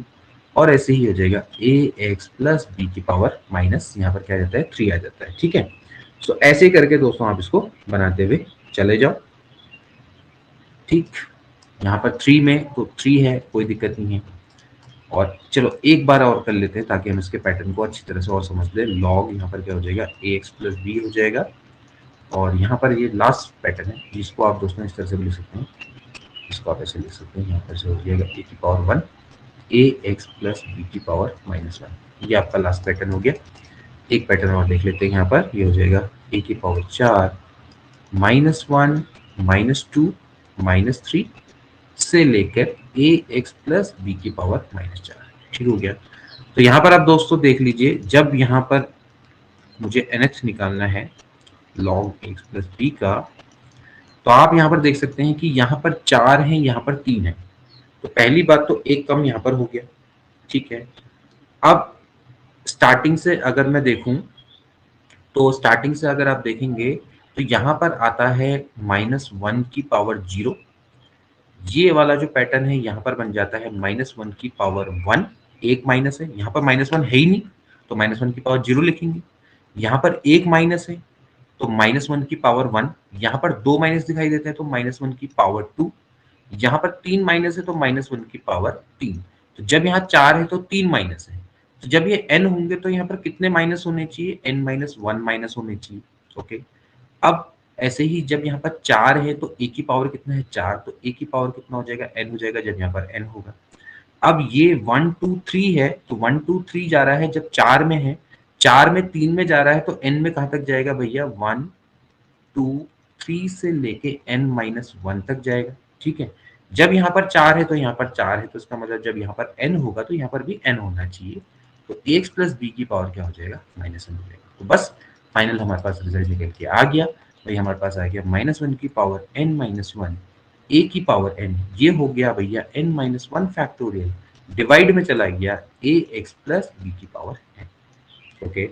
और ऐसे ही हो जाएगा ए एक्स प्लस बी की पावर माइनस, यहाँ पर क्या आ जाता है 3 आ जाता है। ठीक है, तो ऐसे ही करके दोस्तों आप इसको बनाते हुए चले जाओ। ठीक, यहाँ पर 3 में तो 3 है, कोई दिक्कत नहीं है। और चलो एक बार और कर लेते हैं ताकि हम इसके पैटर्न को अच्छी तरह से और समझ लें। लॉग यहाँ पर क्या हो जाएगा, ए एक्स प्लस बी हो जाएगा, और यहाँ पर ये लास्ट पैटर्न है जिसको आप दोस्तों इस तरह से भी लिख सकते हैं, इसको आप ऐसे लिख सकते हैं, यहाँ पर से हो जाएगा ए की पावर 1 ए एक्स प्लस बी की पावर -1। ये आपका लास्ट पैटर्न हो गया। एक पैटर्न और देख लेते हैं, यहाँ पर ये हो जाएगा ए की पावर 4 -1 -2 -3 से लेकर ए एक्स प्लस बी की पावर -4। ठीक हो गया। तो यहाँ पर आप दोस्तों देख लीजिए, जब यहाँ पर मुझे nth निकालना है log एक्स प्लस बी का, तो आप यहाँ पर देख सकते हैं कि यहाँ पर 4 है, यहाँ पर 3 है, तो पहली बात तो एक कम यहाँ पर हो गया। ठीक है, अब स्टार्टिंग से अगर मैं देखूं, तो स्टार्टिंग से अगर आप देखेंगे तो यहाँ पर आता है -1 की पावर 0, ये वाला जो पैटर्न है यहाँ पर बन जाता है -1 की पावर 1, एक माइनस है, यहाँ पर -1 है ही नहीं, तो -1 की पावर 0 लिखेंगे। यहाँ पर एक माइनस है, तो -1 की पावर 1, यहाँ पर 2 माइनस दिखाई देते हैं, तो -1 की पावर 2, यहाँ पर 3 माइनस है, तो -1 की पावर 3। तो जब यहाँ 4 है तो 3 माइनस है, तो जब ये n होंगे तो यहाँ पर कितने माइनस होने चाहिए, n-1 माइनस होने चाहिए। ओके, अब ऐसे ही जब यहाँ पर 4 है तो a की पावर कितना है, 4, तो a की पावर कितना हो जाएगा, n हो जाएगा, जब यहाँ पर n होगा। अब ये 1 2 3 है, तो 1 2 3 जा रहा है जब 4 में है, 4 में 3 में जा रहा है, तो n में कहाँ तक जाएगा भैया, 1 2 3 से लेके n-1 तक जाएगा। ठीक है, जब यहाँ पर 4 है तो यहाँ पर 4 है, तो इसका मतलब जब यहाँ पर n होगा तो यहाँ पर भी n होना चाहिए, तो एक्स प्लस बी की पावर क्या हो जाएगा, -1 हो जाएगा। तो बस फाइनल हमारे पास रिजल्ट निकल के आ गया भाई, हमारे पास आ गया -1 की पावर n-1 ए की पावर n, ये हो गया भैया n-1 फैक्टोरियल, डिवाइड में चला गया ए एक्स प्लस बी की पावर n। ओके,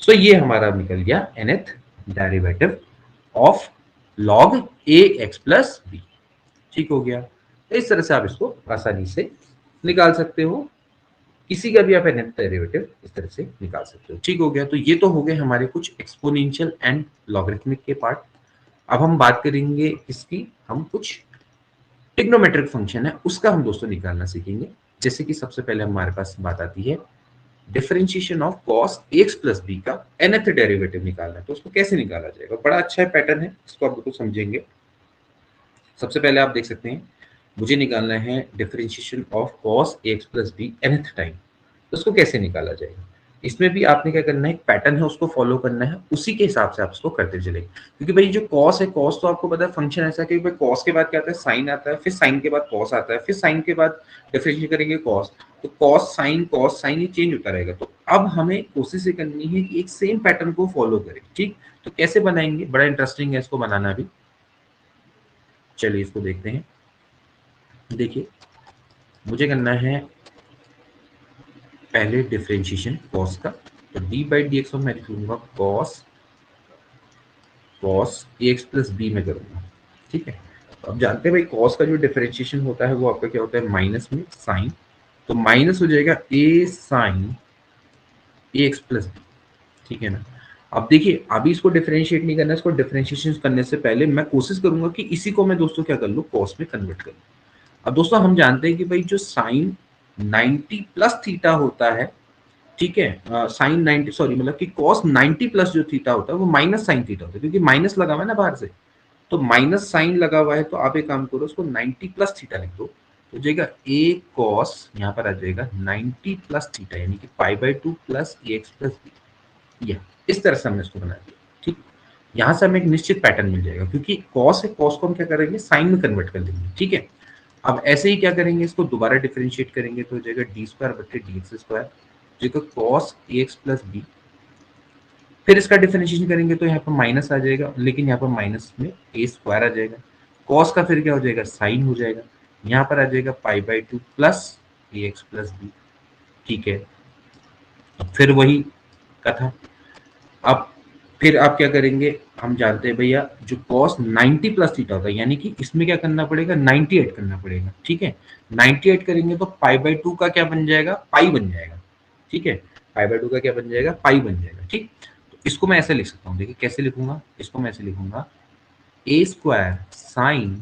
सो ये हमारा निकल गया nth derivative of log a x plus b. ठीक हो गया, तो इस तरह से आप इसको आसानी से निकाल सकते हो, किसी का भी आप nth डेरिवेटिव इस तरह से निकाल सकते हो। ठीक हो गया, तो ये तो हो गए हमारे कुछ एक्सपोनेंशियल एंड लॉगरिथमिक के पार्ट। अब हम बात करेंगे इसकी, हम कुछ ट्रिग्नोमेट्रिक फंक्शन है उसका हम दोस्तों निकालना सीखेंगे। जैसे कि सबसे पहले हमारे पास बात आती है differentiation of cos x plus b का nth डेरिवेटिव निकालना है, तो उसको कैसे निकाला जाएगा, बड़ा अच्छा पैटर्न है, इसको आप बिल्कुल समझेंगे। सबसे पहले आप देख सकते हैं, मुझे निकालना है differentiation of cos x plus b nth time, तो उसको कैसे निकाला जाएगा। इसमें भी आपने क्या करना है, एक पैटर्न है उसको फॉलो करना है, उसी के हिसाब से आप इसको करते चलेंगे। क्योंकि भाई जो cos है, cos तो आपको पता है फंक्शन ऐसा है कि भाई cos के बाद क्या आता है, साइन आता है, फिर साइन के बाद cos आता है, फिर साइन के बाद डिफरेंशिएट करेंगे cos, तो cos साइन ये चेंज होता रहेगा। तो अब हमें कोशिश ये करनी है कि एक सेम पैटर्न को फॉलो करें। ठीक, तो कैसे बनाएंगे, बड़ा इंटरेस्टिंग है इसको बनाना भी, चलिए इसको देखते हैं। देखिए, मुझे करना है पहले डिफरेंशिएशन cos का, तो डी बाई डी एक्स मैं लिखूंगा cos ए एक्स प्लस बी में करूंगा। ठीक है, तो अब जानते हैं भाई cos का जो डिफरेंशिएशन होता है वो आपका क्या होता है, माइनस में साइन, तो माइनस हो जाएगा ए साइन ए एक्स प्लस बी। ठीक है ना, अब देखिए, अभी इसको डिफरेंशिएट नहीं करना है, इसको डिफरेंशिएशन करने से पहले मैं कोशिश करूंगा कि इसी को मैं दोस्तों क्या कर लूँ, कॉस में कन्वर्ट कर लूँ। अब दोस्तों हम जानते हैं कि भाई जो साइन 90 प्लस थीटा होता है, ठीक है, साइन 90 सॉरी मतलब कि कॉस 90 प्लस जो थीटा होता है वो माइनस साइन थीटा होता है, क्योंकि माइनस लगा हुआ है ना बाहर से, तो माइनस साइन लगा हुआ है, तो आप एक काम करो, उसको 90 प्लस थीटा लिख दो, तो हो जाएगा ए कॉस, यहाँ पर आ जाएगा 90 प्लस थीटा, यानी कि pi by 2 plus a x plus b. यह इस तरह से हमने इसको बना दिया, ठीक। यहाँ से हमें एक निश्चित पैटर्न मिल जाएगा, क्योंकि कॉस है, कॉस को हम क्या करेंगे, साइन में कन्वर्ट कर देंगे, ठीक है। अब ऐसे ही क्या करेंगे, इसको दोबारा डिफरेंशिएट करेंगे, तो हो जाएगा डी स्क्वायर बटे डी एक्स स्क्वायर, जो cos a x plus B. फिर इसका डिफरेंशिएशन करेंगे तो यहाँ पर माइनस आ जाएगा, लेकिन यहाँ पर माइनस में ए स्क्वायर आ जाएगा, कॉस का फिर क्या हो जाएगा, साइन हो जाएगा, यहाँ पर आ जाएगा pi by 2 plus a x plus b, ठीक है। अब फिर वही कथा, अब फिर आप क्या करेंगे, हम जानते हैं भैया जो cos 90 प्लस थीटा होता है, यानी कि इसमें क्या करना पड़ेगा, 90 ऐड करना पड़ेगा, ठीक है। 90 ऐड करेंगे तो पाई बाई 2 का क्या बन जाएगा, पाई बन जाएगा, ठीक है। पाई बाई 2 का क्या बन जाएगा, पाई बन जाएगा, ठीक। तो इसको मैं ऐसे लिख सकता हूँ, देखिए कैसे लिखूंगा, इसको मैं ऐसे लिखूंगा, ए स्क्वायर साइन,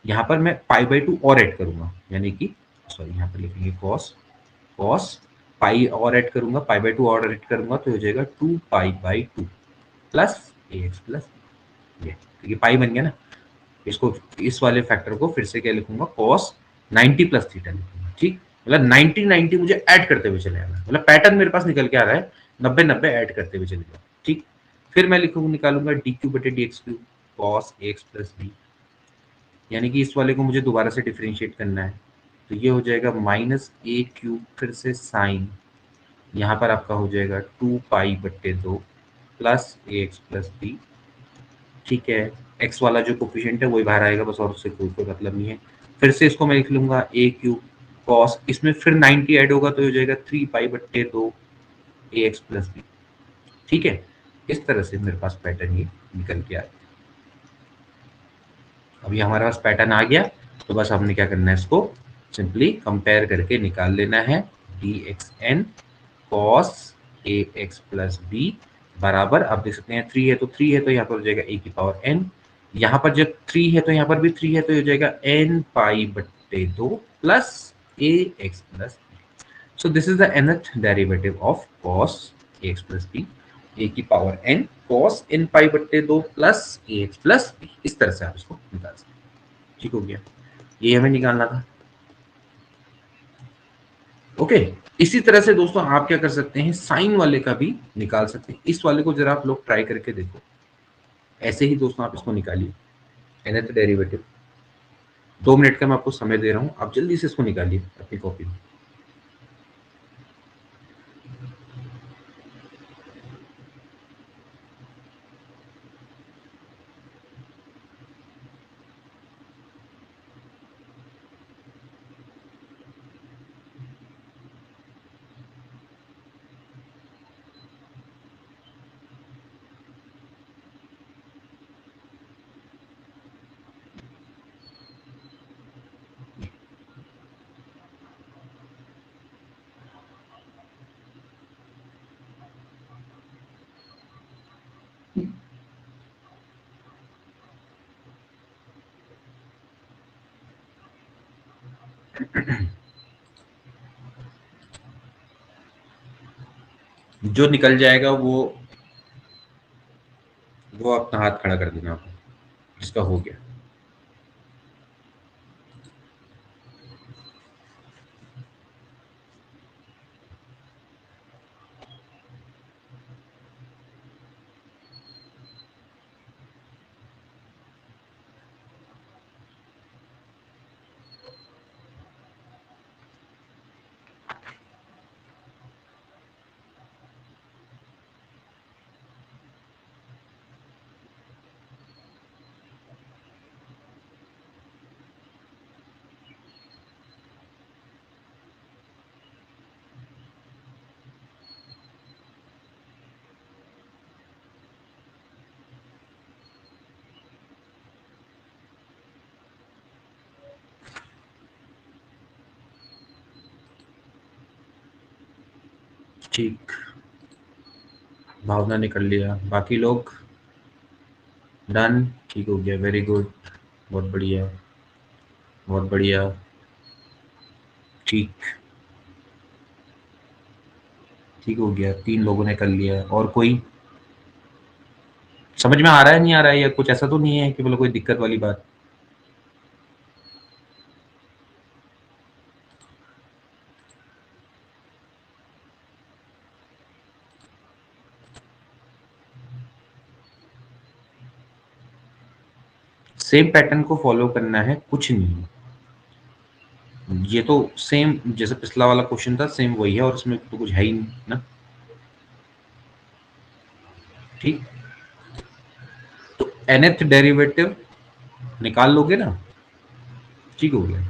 यहाँ पर मैं पाई बाई 2 और ऐड करूंगा, यानी कि सॉरी यहाँ पर लिखेंगे कॉस, कॉस पाई और ऐड करूंगा, पाई बाई 2 और ऐड करूंगा, तो हो जाएगा 2 पाई by 2 plus a x plus, ये क्योंकि पाई बन गया ना, इसको इस वाले फैक्टर को फिर से क्या लिखूंगा, कॉस 90 प्लस थीटा लिखूंगा, ठीक। मतलब 90 90 मुझे ऐड करते हुए चले आना, मतलब पैटर्न मेरे पास निकल के आ रहा है, 90 90 ऐड करते हुए चले जाओ, ठीक। फिर मैं लिखूंगा, निकालूंगा डी क्यू बटे d x Q cos a x plus b, यानी कि इस वाले को मुझे दोबारा से डिफरेंशिएट करना है, तो ये हो जाएगा माइनस ए क्यूब फिर से साइन, यहाँ पर आपका हो जाएगा 2 पाई बट्टे 2 plus a x plus b, ठीक है। एक्स वाला जो कोफिशिएंट है वही बाहर आएगा बस, और उससे कोई कोई मतलब नहीं है। फिर से इसको मैं लिख लूंगा ए क्यूब कॉस, इसमें फिर 90 ऐड होगा तो हो जाएगा 3 पाई बट्टे 2 ए एक्स प्लस बी, ठीक है। इस तरह से मेरे पास पैटर्न ये निकल के आया। अभी हमारे पास पैटर्न आ गया, तो बस हमने क्या करना है, इसको सिंपली कंपेयर करके निकाल लेना है, D x N cos a x plus B बराबर, आप देख सकते हैं 3 है तो 3 है, तो यहाँ पर हो जाएगा ए की पावर एन, यहाँ पर जब 3 है तो यहाँ पर भी 3 है, तो हो जाएगा एन पाई बट्टे 2 plus a x plus b. So this is the nth derivative of cos a x plus b, a की power n cos n pi बट्टे 2 plus a x plus b, इस तरह से आप इसको निकाल सकते हैं, ठीक हो गया। ये हमें निकालना था, ओके। इसी तरह से दोस्तों आप क्या कर सकते हैं, साइन वाले का भी निकाल सकते हैं, इस वाले को जरा आप लोग ट्राई करके देखो, ऐसे ही दोस्तों आप इसको निकालिए, nth डेरिवेटिव। 2 मिनट का मैं आपको समय दे रहा हूं, आप जल्दी से इसको निकालिए अपनी कॉपी में। जो निकल जाएगा वो अपना हाथ खड़ा कर देना आप, जिसका हो गया। ठीक, भावना ने कर लिया, बाकी लोग डन, ठीक हो गया, वेरी गुड, बहुत बढ़िया, बहुत बढ़िया, ठीक, ठीक हो गया, 3 लोगों ने कर लिया है। और कोई समझ में आ रहा है, नहीं आ रहा है, या कुछ ऐसा तो नहीं है कि बोलो कोई दिक्कत वाली बात? सेम पैटर्न को फॉलो करना है, कुछ नहीं। ये तो सेम जैसे पिछला वाला क्वेश्चन था, सेम वही है, और इसमें तो कुछ है ही नहीं ना। ठीक, तो nth डेरिवेटिव निकाल लोगे ना, ठीक हो गया,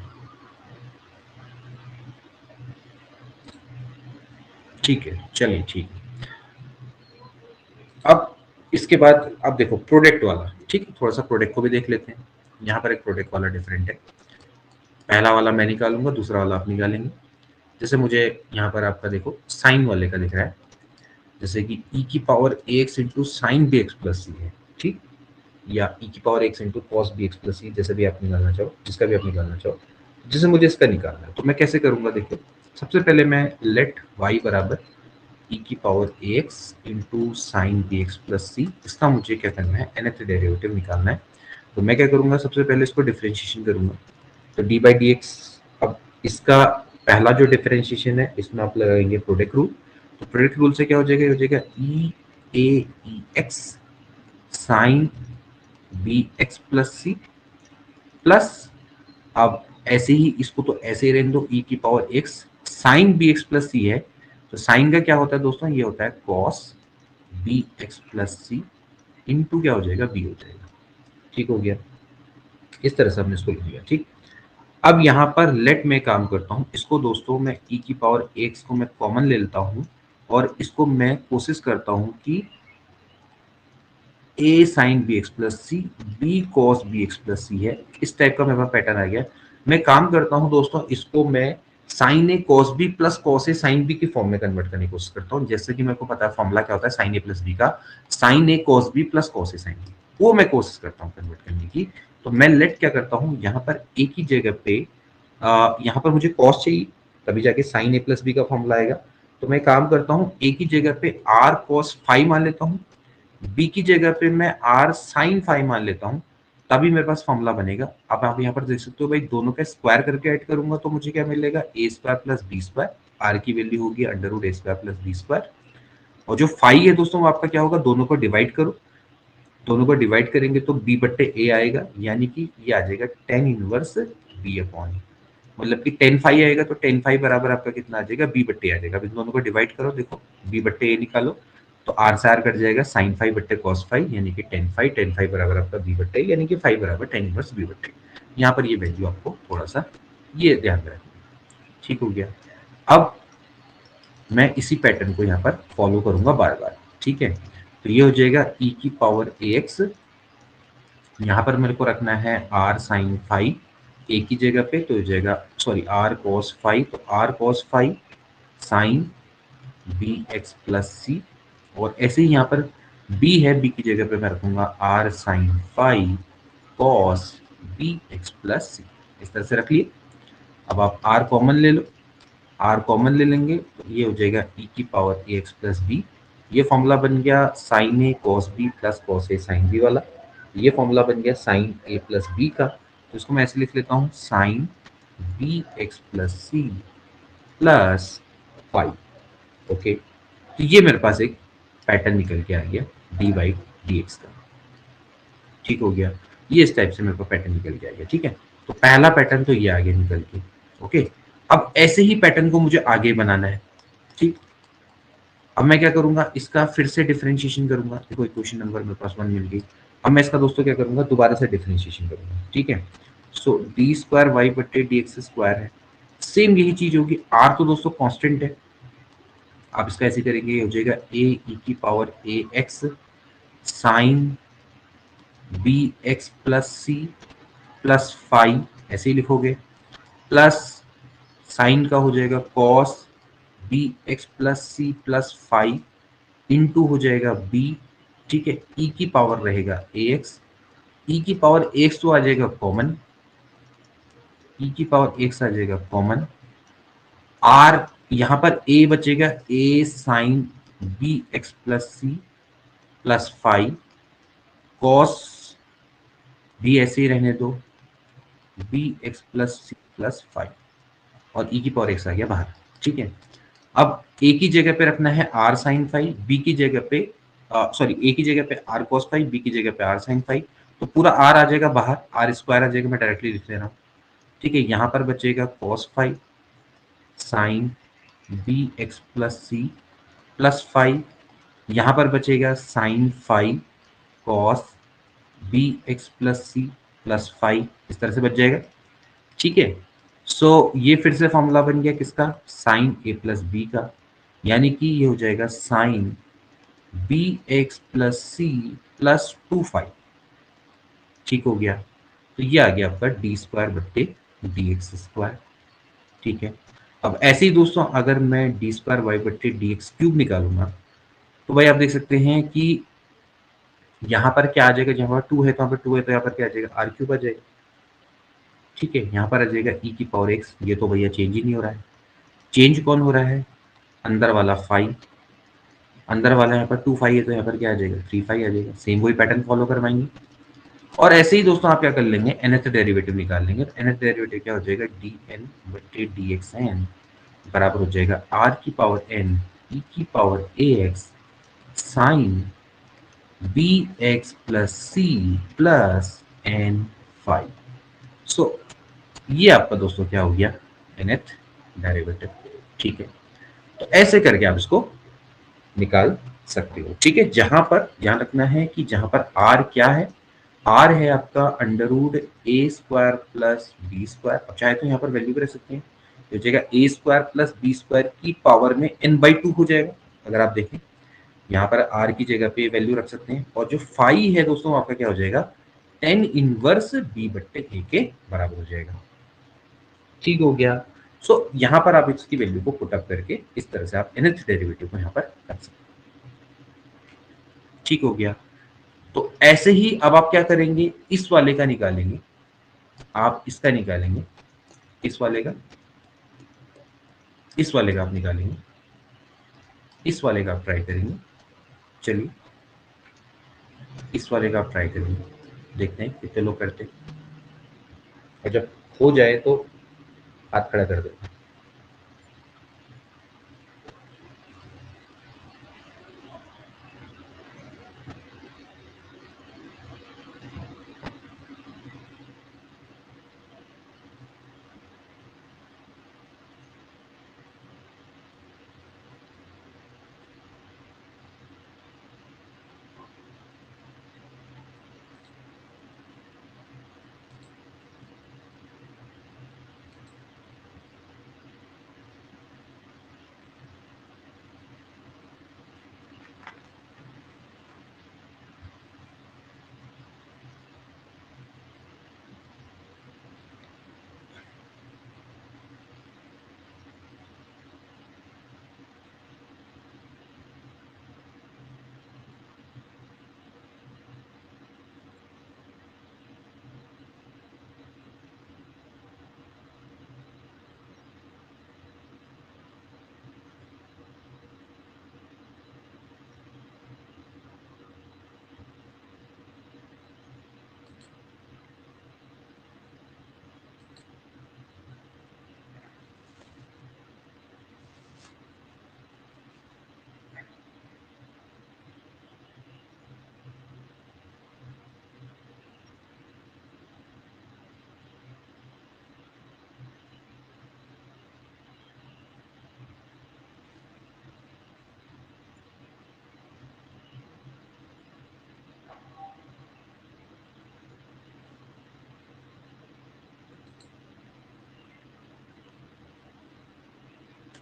ठीक है, चलिए ठीक है। अब इसके बाद अब देखो प्रोडक्ट वाला, ठीक है, थोड़ा सा प्रोडक्ट को भी देख लेते हैं। यहाँ पर एक प्रोडक्ट वाला डिफरेंट है, पहला वाला मैं निकालूंगा, दूसरा वाला आप निकालेंगे। जैसे मुझे यहाँ पर आपका देखो साइन वाले का दिख रहा है, जैसे कि e की power ax into sine b x plus c है, ठीक, या e की power x into cos b x plus c, जैसे भी आप निकालना चाहो, जिसका भी आप निकालना चाहो। जैसे मुझे इसका निकालना है तो मैं कैसे करूंगा, देखो सबसे पहले मैं लेट y बराबर e की power ax into sine b x plus c, इसका मुझे क्या करना है, nth डेरिवेटिव निकालना है। तो मैं क्या करूंगा, सबसे पहले इसको डिफरेंशिएशन करूंगा, तो डी बाई डी एक्स। अब इसका पहला जो डिफरेंशिएशन है, इसमें आप लगाएंगे प्रोडक्ट रूल। तो प्रोडक्ट रूल से क्या हो जाएगा, हो जाएगा e a e x sine b x plus c plus, अब ऐसे ही इसको तो ऐसे ही रहने दो, ई की power x sine b x plus c है, तो साइन का क्या होता है दोस्तों, ये होता है कॉस बी एक्स प्लस सी इंटू क्या हो जाएगा, बी हो जाएगा, ठीक हो गया। इस तरह से हमने इसको लिख लिया, ठीक। अब यहाँ पर लेट में काम करता हूँ, इसको दोस्तों मैं e की पावर एक्स को मैं कॉमन ले लेता हूँ, और इसको मैं कोशिश करता हूँ कि a sine b x plus c b cos b x plus c है, इस टाइप का मेरे पास पैटर्न आ गया। मैं काम करता हूँ दोस्तों, इसको मैं sign A cos B plus cos A sine B की फॉर्म में कन्वर्ट करने की कोशिश करता हूँ, जैसे कि मेरे को पता है फॉर्मूला क्या होता है साइन ए प्लस बी का, sign A cos B plus cos A sine B, वो मैं कोशिश करता हूँ कन्वर्ट करने की। तो मैं लेट क्या करता हूँ, यहाँ पर ए की जगह पे यहाँ पर मुझे कॉस चाहिए, तभी जाके साइन ए प्लस बी का फॉर्मूला आएगा। तो मैं काम करता हूँ, ए की जगह पे आर कॉस फाइव मान लेता हूँ, बी की जगह पे मैं आर साइन फाइव मान लेता हूँ, तभी मेरे पास फॉर्मूला बनेगा। अब आप यहाँ पर देख सकते हो भाई, दोनों का स्क्वायर करके ऐड करूंगा तो मुझे क्या मिलेगा, a square plus b square, r की वैल्यू होगी under root a square plus b square, और जो फाइव है दोस्तों वो आपका क्या होगा, दोनों को डिवाइड करो, दोनों को डिवाइड करेंगे तो बी बट्टे ए आएगा, यानी कि ये आ जाएगा टेन इनवर्स बी अपॉन, मतलब कि टेन फाइव आएगा, तो टेन फाइव बराबर आपका कितना आ जाएगा, बी बट्टे आ जाएगा। अब इन दोनों को डिवाइड करो, देखो बी बट्टे ए निकालो, तो आर से आर कट जाएगा, साइन फाइव बट्टे कॉस फाइव, यानी कि टेन फाइव बराबर आपका बी बट्टे, यानी कि फाइव बराबर टेन इनवर्स बी बट्टे। यहाँ पर ये वैल्यू आपको थोड़ा सा ये ध्यान में रखना, ठीक हो गया। अब मैं इसी पैटर्न को यहाँ पर फॉलो करूंगा बार बार, ठीक है। तो ये हो जाएगा e की पावर ए एक्स, यहाँ पर मेरे को रखना है आर साइन फाइव ए की जगह पे, तो हो जाएगा सॉरी आर कॉस फाइव, तो r cos five sine b x plus c, और ऐसे ही यहाँ पर b है, b की जगह पे मैं रखूंगा r sine five cos b x plus c, इस तरह से रख लिए। अब आप r कॉमन ले लो, r कॉमन ले लेंगे तो ये हो जाएगा e की power a x plus B, ये फॉर्मूला बन गया sign A cos B plus cos A sine B वाला, ये फॉर्मूला बन गया साइन ए प्लस बी का, तो इसको मैं ऐसे लिख लेता हूँ sine b x plus c plus five, okay. तो ये मेरे पास एक पैटर्न निकल के आ गया डी बाई डी एक्स का, ठीक हो गया। ये इस टाइप से मेरे को पैटर्न निकल के आ गया, ठीक है। तो पहला पैटर्न तो ये आ गया निकल के, ओके। अब ऐसे ही पैटर्न को मुझे आगे बनाना है, ठीक। अब मैं क्या करूंगा, इसका फिर से डिफरेंशिएशन करूंगा, देखो इक्वेशन नंबर मेरे पास वन मिल गई। अब मैं इसका दोस्तों क्या करूंगा, दोबारा से डिफरेंशिएशन करूंगा, ठीक है। सो डी स्क्वायर वाई बट्टे डी एक्स स्क्वायर है, सेम यही चीज होगी, आर तो दोस्तों कांस्टेंट है। आप इसका ऐसे करेंगे, हो जाएगा ए ई की power a x sine b x plus c plus five, ऐसे ही लिखोगे, प्लस साइन का हो जाएगा cos b x plus c plus five into हो जाएगा b, ठीक है, e की पावर रहेगा ax, e की पावर ax तो आ जाएगा कॉमन, e की पावर x आ जाएगा कॉमन, r यहां पर a बचेगा a sine b x plus c plus five, cos भी ऐसे ही रहने दो, b x plus c plus five, और ई की पावर एक्स आ गया बाहर, ठीक है। अब ए की जगह पे रखना है आर साइन फाइव, बी की जगह पे सॉरी ए की जगह पे आर कॉस फाइव, बी की जगह पे आर साइन फाइव, तो पूरा आर आ जाएगा बाहर, आर स्क्वायर आ जाएगा, मैं डायरेक्टली लिख ले रहा हूँ, ठीक है। यहाँ पर बचेगा cos five sine b x plus c plus five, यहाँ पर बचेगा sine five cos b x plus c plus five, इस तरह से बच जाएगा, ठीक है। सो ये फिर से फॉर्मूला बन गया किसका, साइन ए प्लस बी का, यानी कि ये हो जाएगा sine b x plus c plus two five, ठीक हो गया। तो ये आ गया आपका डी स्क्वायर बट्टे डी एक्स स्क्वायर, ठीक है। अब ऐसे ही दोस्तों अगर मैं डी स्क्वायर वाई बट्टे डी एक्स क्यूब निकालूंगा, तो भाई आप देख सकते हैं कि यहाँ पर क्या आ जाएगा, जहाँ पर टू है तो यहाँ पर टू है, तो यहाँ पर क्या आ जाएगा, आर क्यूब आ जाएगा, ठीक है। यहाँ पर आ जाएगा ई की पावर एक्स, ये तो भैया चेंज ही नहीं हो रहा है, चेंज कौन हो रहा है, अंदर वाला फाइव, अंदर वाला यहाँ पर टू फाइव है तो यहाँ पर क्या आ जाएगा, थ्री फाइव आ जाएगा, सेम वही पैटर्न फॉलो करवाएंगे। और ऐसे ही दोस्तों आप क्या कर लेंगे, nth डेरिवेटिव निकाल लेंगे, तो nth डेरिवेटिव क्या हो जाएगा, डी एन बटे डी एक्स एन बराबर हो जाएगा आर की पावर एन ई की power a x sine b x plus c plus n five. So ये आपका दोस्तों क्या हो गया, nth डेरिवेटिव, ठीक है। तो ऐसे करके आप इसको निकाल सकते हो, ठीक है। जहां पर ध्यान रखना है कि जहां पर आर क्या है, आर है आपका under root a square plus b square, अब चाहे तो यहाँ पर वैल्यू भी रख सकते हैं, तो हो जाएगा ए स्क्वायर प्लस बी स्क्वायर की पावर में एन बाई टू हो जाएगा। अगर आप देखें यहाँ पर आर की जगह पे वैल्यू रख सकते हैं, और जो फाइव है दोस्तों आपका क्या हो जाएगा, टेन इनवर्स बी बट्टे ए के बराबर हो जाएगा, ठीक हो गया। सो यहाँ पर आप इसकी वैल्यू को पुट अप करके इस तरह से आप nth डेरिवेटिव को यहाँ पर कर सकते हैं, ठीक हो गया। तो ऐसे ही अब आप क्या करेंगे, इस वाले का निकालेंगे, आप इसका निकालेंगे, इस वाले का, इस वाले का आप निकालेंगे, इस वाले का आप ट्राई करेंगे, चलिए इस वाले का आप ट्राई करेंगे, देखते हैं कितने लोग करते हैं, और जब हो जाए तो हाथ खड़ा कर दो।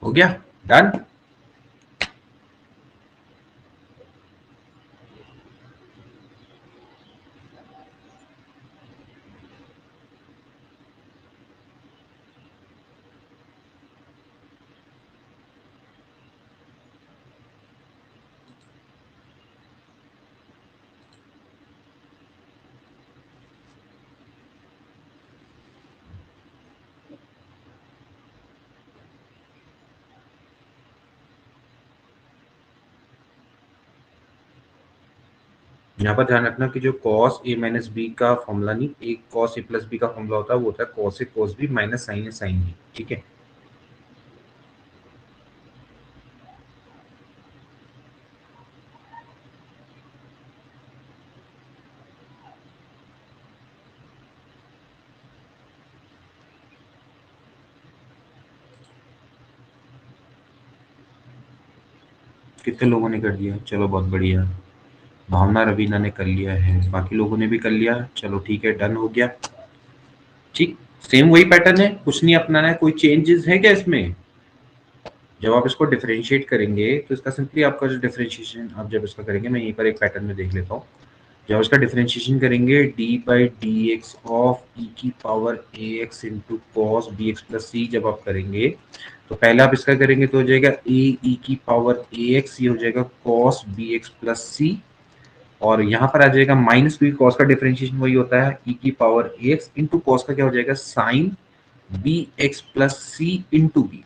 हो गया, डन। यहाँ पर ध्यान रखना कि जो cos a माइनस बी का फॉर्मूला नहीं, एक cos a प्लस बी का फॉर्मूला होता है, वो होता है cos a cos b minus sin a sin b। ठीक है, कितने लोगों ने कर दिया? चलो बहुत बढ़िया। भावना रवीना ने कर लिया है, बाकी लोगों ने भी कर लिया। चलो ठीक है, डन हो गया। ठीक, सेम वही पैटर्न है, कुछ नहीं अपनाना है, कोई चेंजेस है क्या इसमें? जब आप इसको डिफरेंशिएट करेंगे तो इसका सिंपली आपका जो डिफरेंशिएशन आप जब इसका करेंगे, मैं यहीं पर एक पैटर्न में देख लेता हूँ। जब इसका डिफरेंशिएशन करेंगे d by d x of e की power a x into cos b x plus c जब आप करेंगे, तो पहले आप इसका करेंगे तो हो जाएगा ए ई की पावर ए एक्स, ये हो जाएगा cos b x plus c, और यहाँ पर आ जाएगा माइनस, क्योंकि कॉस का डिफरेंशिएशन वही होता है ई की power a x into cos का क्या हो जाएगा साइन बी एक्स प्लस सी इंटू बी।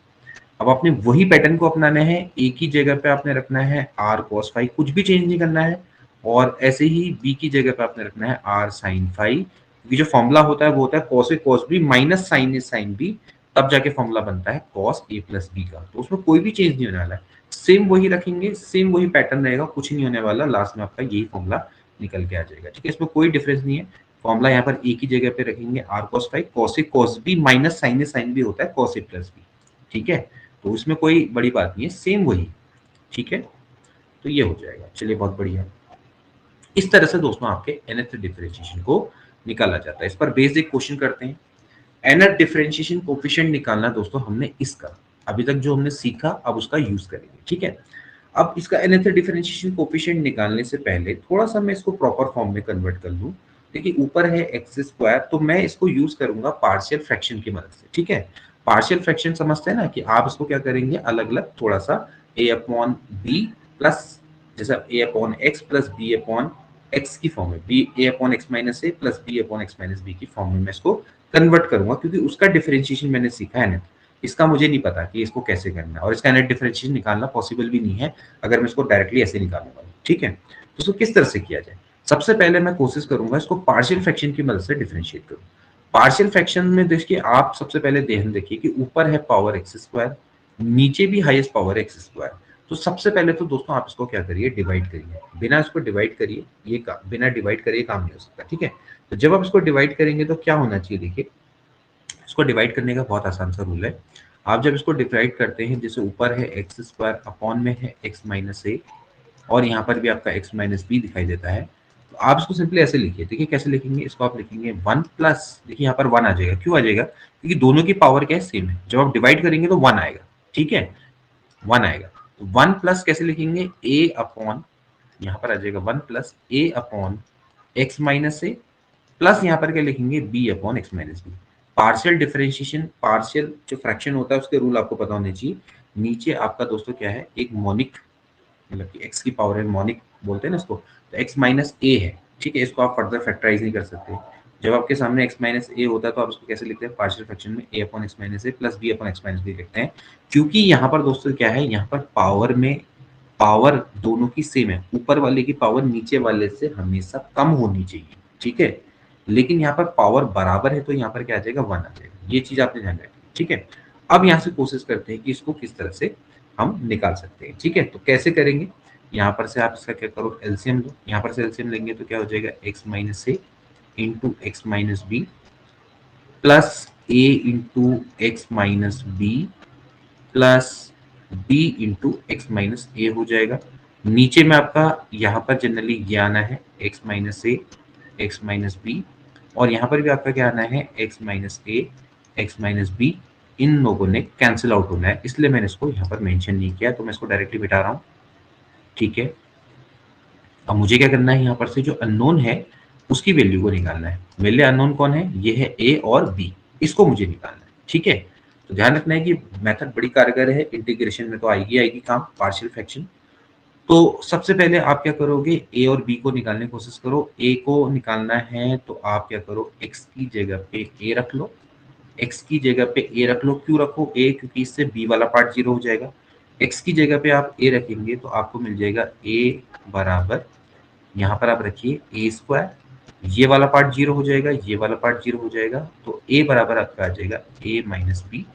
अब आपने वही पैटर्न को अपनाना है, एक ही जगह पे आपने रखना है आर कॉस फाइव, कुछ भी चेंज नहीं करना है, और ऐसे ही बी की जगह पे आपने रखना है आर साइन फाइव, क्योंकि जो फॉर्मूला होता है वो होता है cos a cos b minus sine a sine B, तब जाके फॉर्मूला बनता है कॉस ए प्लस बी का। तो उसमें कोई भी चेंज नहीं होने वाला है, सेम वही रखेंगे, सेम वही पैटर्न रहेगा, कुछ नहीं होने वाला, लास्ट में आपका यही फॉर्मूला निकल के आ जाएगा। ठीक है, इसमें कोई डिफरेंस नहीं है, फॉर्मूला यहाँ पर एक ही जगह पे रखेंगे r cos five, cos a cos b minus sine a sine b होता है कॉस ए प्लस बी। ठीक है, तो उसमें कोई बड़ी बात नहीं है, सेम वही। ठीक है, तो ये हो जाएगा। चलिए बहुत बढ़िया। इस तरह से दोस्तों आपके nth डिफरेंशिएशन को निकाला जाता है। इस पर बेस्ड एक क्वेश्चन करते हैं। nth डिफरेंशिएशन कोफिशिएंट निकालना दोस्तों हमने इसका अभी तक जो हमने सीखा, अब उसका यूज करेंगे। ठीक है, अब इसका nth डिफरेंशिएशन कोफिशिएंट निकालने से पहले थोड़ा सा मैं इसको प्रॉपर फॉर्म में कन्वर्ट कर लूं। देखिए ऊपर है एक्स स्क्वायर, तो मैं इसको यूज करूंगा पार्शियल फ्रैक्शन की मदद से। ठीक है, पार्शियल फ्रैक्शन समझते हैं ना, कि आप इसको क्या करेंगे अलग अलग थोड़ा सा a अपॉन बी प्लस, जैसा a upon x plus b upon x की फॉर्म में, b a upon x minus a plus b upon x minus b की फॉर्म में मैं इसको कन्वर्ट करूंगा, क्योंकि उसका डिफरेंशिएशन मैंने सीखा है ना, इसका मुझे नहीं पता कि इसको कैसे करना है, और इसका नेट डिफरेंशिएशन निकालना पॉसिबल भी नहीं है अगर मैं इसको डायरेक्टली ऐसे निकालूंगा। ठीक है, तो इसको किस तरह से किया जाए? सबसे पहले मैं कोशिश करूंगा इसको पार्शियल फ्रैक्शन की मदद से डिफरेंशिएट करूं। पार्शियल फ्रैक्शन में देखिए, आप सबसे पहले ध्यान देखिए कि ऊपर है पावर एक्स स्क्वायर, नीचे भी हाईएस्ट पावर एक्स स्क्वायर। तो सबसे पहले तो दोस्तों आप इसको क्या करिए, डिवाइड करिए। बिना इसको डिवाइड करिए ये काम, बिना डिवाइड करिए काम नहीं हो सकता। ठीक है, तो जब आप इसको डिवाइड करेंगे तो क्या होना चाहिए, देखिए इसको डिवाइड करने का बहुत आसान सा रूल है। आप जब इसको डिवाइड करते हैं, जैसे ऊपर है एक्स स्क्वायर अपॉन में है एक्स माइनस ए, और यहाँ पर भी आपका एक्स माइनस बी दिखाई देता है, तो आप इसको सिंपली ऐसे लिखिए। देखिए कैसे लिखेंगे इसको, आप लिखेंगे वन प्लस, देखिए यहाँ पर वन आ जाएगा, क्यों आ जाएगा, क्योंकि दोनों की पावर क्या है, सेम है। जब आप डिवाइड करेंगे तो वन आएगा। ठीक है, वन आएगा, तो वन प्लस कैसे लिखेंगे, ए अपॉन, यहाँ पर आ जाएगा one plus a upon x minus a, plus यहाँ पर क्या लिखेंगे, b upon x minus b. Partial differentiation, partial जो फ्रैक्शन होता है उसके रूल आपको पता होने चाहिए। नीचे आपका दोस्तों क्या है, एक मोनिक, मतलब कि एक्स की पावर है, मोनिक बोलते हैं ना इसको, तो एक्स माइनस ए है। ठीक है, इसको आप फर्दर फैक्टराइज नहीं कर सकते। जब आपके सामने एक्स माइनस ए होता है तो आप इसको कैसे लिखते हैं, पार्शियल फ्रैक्शन में a upon x minus a plus b upon x minus b लिखते हैं, क्योंकि यहाँ पर दोस्तों क्या है, यहाँ पर पावर में पावर दोनों की सेम है, ऊपर वाले की पावर नीचे वाले से हमेशा कम होनी चाहिए। ठीक है, लेकिन यहाँ पर पावर बराबर है, तो यहाँ पर क्या आ जाएगा, वन आ जाएगा। ये चीज आपने ध्यान रखनी। ठीक है, अब यहाँ से कोशिश करते हैं कि इसको किस तरह से हम निकाल सकते हैं। ठीक है, तो कैसे करेंगे, यहाँ पर से आप इसका क्या करो, एलसीएम लो। यहाँ पर से एलसीएम लेंगे तो क्या हो जाएगा, x minus a into x minus b plus a into x minus b plus b into x minus a हो जाएगा। नीचे में आपका यहाँ पर जनरली ये आना है, एक्स माइनस ए एक्स माइनस बी, और यहाँ पर भी आपका क्या आना है, एक्स माइनस ए एक्स माइनस बी। इन लोगों ने कैंसिल आउट होना है, इसलिए मैंने इसको यहाँ पर मेंशन नहीं किया, तो मैं इसको डायरेक्टली बिठा रहा हूँ। ठीक है, अब मुझे क्या करना है, यहाँ पर से जो अननोन है उसकी वैल्यू को निकालना है। मेरे लिए अननोन कौन है, ये है ए और बी, इसको मुझे निकालना है। ठीक है, तो ध्यान रखना है कि मेथड बड़ी कारगर है, इंटीग्रेशन में तो आएगी आएगी काम, पार्शियल फ्रैक्शन। तो सबसे पहले आप क्या करोगे, ए और बी को निकालने की कोशिश करो। ए को निकालना है तो आप क्या करो, एक्स की जगह पे ए रख लो, एक्स की जगह पे ए रख लो। क्यों रखो ए, क्योंकि इससे बी वाला पार्ट जीरो हो जाएगा। एक्स की जगह पे आप ए रखेंगे तो आपको मिल जाएगा ए बराबर यहाँ पर आप रखिए ए स्क्वायर, ये वाला पार्ट जीरो हो जाएगा, ये वाला पार्ट जीरो हो जाएगा, तो ए बराबर आपका आ जाएगा ए माइनस बी,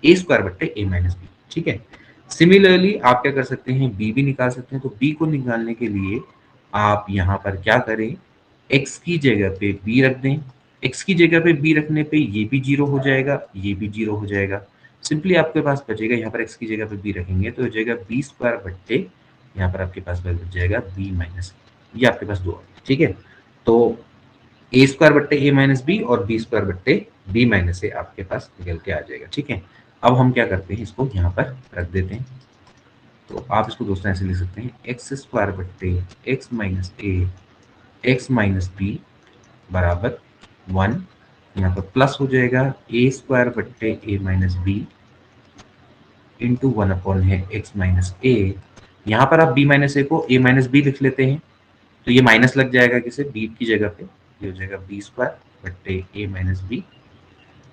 ए स्क्वायर बट्टे ए माइनस बी। ठीक है, सिमिलरली आप क्या कर सकते हैं, बी भी निकाल सकते हैं। तो बी को निकालने के लिए आप यहाँ पर क्या करें, एक्स की जगह पे बी रख दें। एक्स की जगह पे बी रखने पे ये भी जीरो हो जाएगा, ये भी जीरो हो जाएगा। सिंपली आपके पास बचेगा, यहाँ पर एक्स की जगह पे बी रखेंगे तो हो जाएगा बी स्क्वायर बट्टे, यहाँ पर आपके पास बच जाएगा बी माइनस, ये आपके पास दो आ गए। ठीक है, तो ए स्क्वायर बट्टे ए माइनस बी और बी स्क्वायर बट्टे बी माइनस ए आपके पास निकल के आ जाएगा। ठीक है, अब हम क्या करते हैं, इसको यहाँ पर रख देते हैं। तो आप इसको दोस्तों ऐसे लिख सकते हैं, एक्स स्क्वायर बट्टे एक्स माइनस ए एक्स माइनस बी बराबर 1। यहाँ पर प्लस हो जाएगा ए स्क्वायर बट्टे ए माइनस बी इंटू 1 अपॉन है एक्स माइनस ए। यहाँ पर आप बी माइनस ए को ए माइनस बी लिख लेते हैं, तो ये माइनस लग जाएगा किसे, बी की जगह पे, ये हो जाएगा बी स्क्वायर बट्टे ए माइनस बी